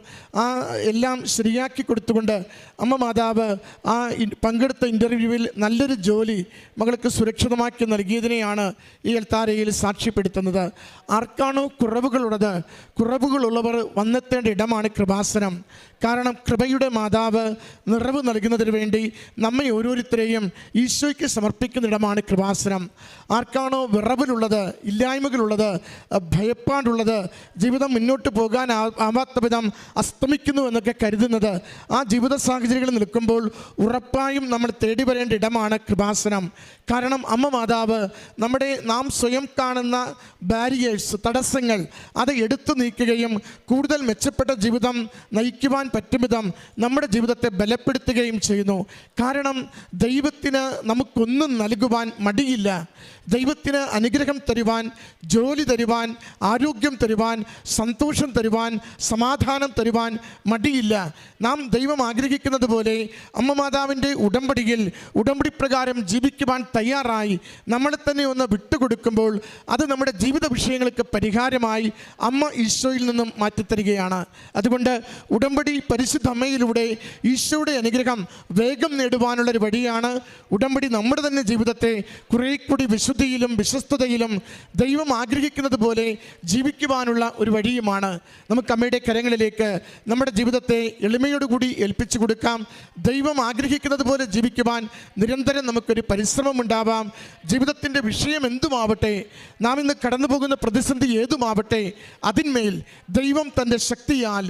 ആ എല്ലാം ശരിയാക്കി കൊടുത്തുകൊണ്ട് അമ്മ മാതാവ് ആ പങ്കെടുത്ത ഇൻ്റർവ്യൂവിൽ നല്ലൊരു ജോലി മകൾക്ക് സുരക്ഷിതമാക്കി നൽകിയതിനെയാണ് ഈ എൽത്താരയിൽ സാക്ഷ്യപ്പെടുത്തുന്നത്. ആർക്കാണോ കുറവുകളുള്ളവർ വന്നെത്തേണ്ട ഇടമാണ് കൃപാസനം. കാരണം കൃപയുടെ മാതാവ് നിറവ് നൽകുന്നതിന് വേണ്ടി നമ്മെ ഓരോരുത്തരെയും ഈശോയ്ക്ക് സമർപ്പിക്കുന്ന ഇടമാണ് കൃപാസനം. ആർക്കാണോ വിറവിലുള്ളത്, ഇല്ലായ്മകളുള്ളത്, ഭയപ്പാടുള്ളത്, ജീവിതം മുന്നോട്ട് പോകാൻ ആവാത്ത വിധം അസ്തമിക്കുന്നു എന്നൊക്കെ കരുതുന്നത്, ആ ജീവിത സാഹചര്യങ്ങളിൽ നിൽക്കുമ്പോൾ ഉറപ്പായും നമ്മൾ തേടി വരേണ്ട ഇടമാണ് കൃപാസനം. കാരണം അമ്മ മാതാവ് നാം സ്വയം കാണുന്ന ബാരിയേഴ്സ്, തടസ്സങ്ങൾ അത് എടുത്തു നീക്കുകയും കൂടുതൽ മെച്ചപ്പെട്ട ജീവിതം നയിക്കുവാൻ പറ്റും വിധം നമ്മുടെ ജീവിതത്തെ ബലപ്പെടുത്തുകയും ചെയ്യുന്നു. കാരണം ദൈവത്തിന് നമുക്കൊന്നും നൽകുവാൻ മടിയില്ല. ദൈവത്തിന് അനുഗ്രഹം തരുവാൻ, ജോലി തരുവാൻ, ആരോഗ്യം തരുവാൻ, സന്തോഷം തരുവാൻ, സമാധാനം തരുവാൻ മടിയില്ല. നാം ദൈവം ആഗ്രഹിക്കുന്നത് പോലെ അമ്മ മാതാവിൻ്റെ ഉടമ്പടി പ്രകാരം ജീവിക്കുവാൻ തയ്യാറായി നമ്മളെ തന്നെ ഒന്ന് വിട്ടുകൊടുക്കുമ്പോൾ അത് നമ്മുടെ ജീവിത വിഷയങ്ങൾക്ക് പരിഹാരമായി അമ്മ ഈശോയിൽ നിന്നും മാറ്റിത്തരികയാണ്. അതുകൊണ്ട് ഉടമ്പടി പരിശുദ്ധ അമ്മയിലൂടെ ഈശോയുടെ അനുഗ്രഹം വേഗം നേടുവാനുള്ളൊരു വഴിയാണ്. ഉടമ്പടി നമ്മുടെ തന്നെ ജീവിതത്തെ കുറേ കൂടി വിശുദ്ധിയിലും വിശ്വസ്തതയിലും ദൈവം ആഗ്രഹിക്കുന്നത് പോലെ ജീവിക്കുവാനുള്ള ഒരു വഴിയുമാണ്. നമുക്ക് അമ്മയുടെ കരങ്ങളിലേക്ക് നമ്മുടെ ജീവിതത്തെ എളിമയോടുകൂടി ഏൽപ്പിച്ചു കൊടുക്കാം. ദൈവം ആഗ്രഹിക്കുന്നത് പോലെ ജീവിക്കുവാൻ നിരന്തരം നമുക്കൊരു പരിശ്രമം ഉണ്ടാവാം. ജീവിതത്തിൻ്റെ വിഷയം എന്തുമാവട്ടെ, നാം ഇന്ന് കടന്നു പോകുന്ന പ്രതിസന്ധി ഏതുമാവട്ടെ, അതിന്മേൽ ദൈവം തൻ്റെ ശക്തിയാൽ,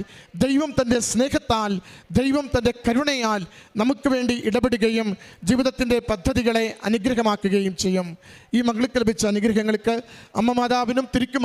ദൈവം തൻ്റെ സ്നേഹത്താൽ, ദൈവം തൻ്റെ കരുണയാൽ നമുക്ക് വേണ്ടി ഇടപെടുകയും ജീവിതത്തിൻ്റെ പദ്ധതികളെ അനുഗ്രഹമാക്കുകയും ചെയ്യും. ഈ മകൾക്ക് ലഭിച്ച അനുഗ്രഹങ്ങൾക്ക് അമ്മ മാതാവിനും തിരിക്കും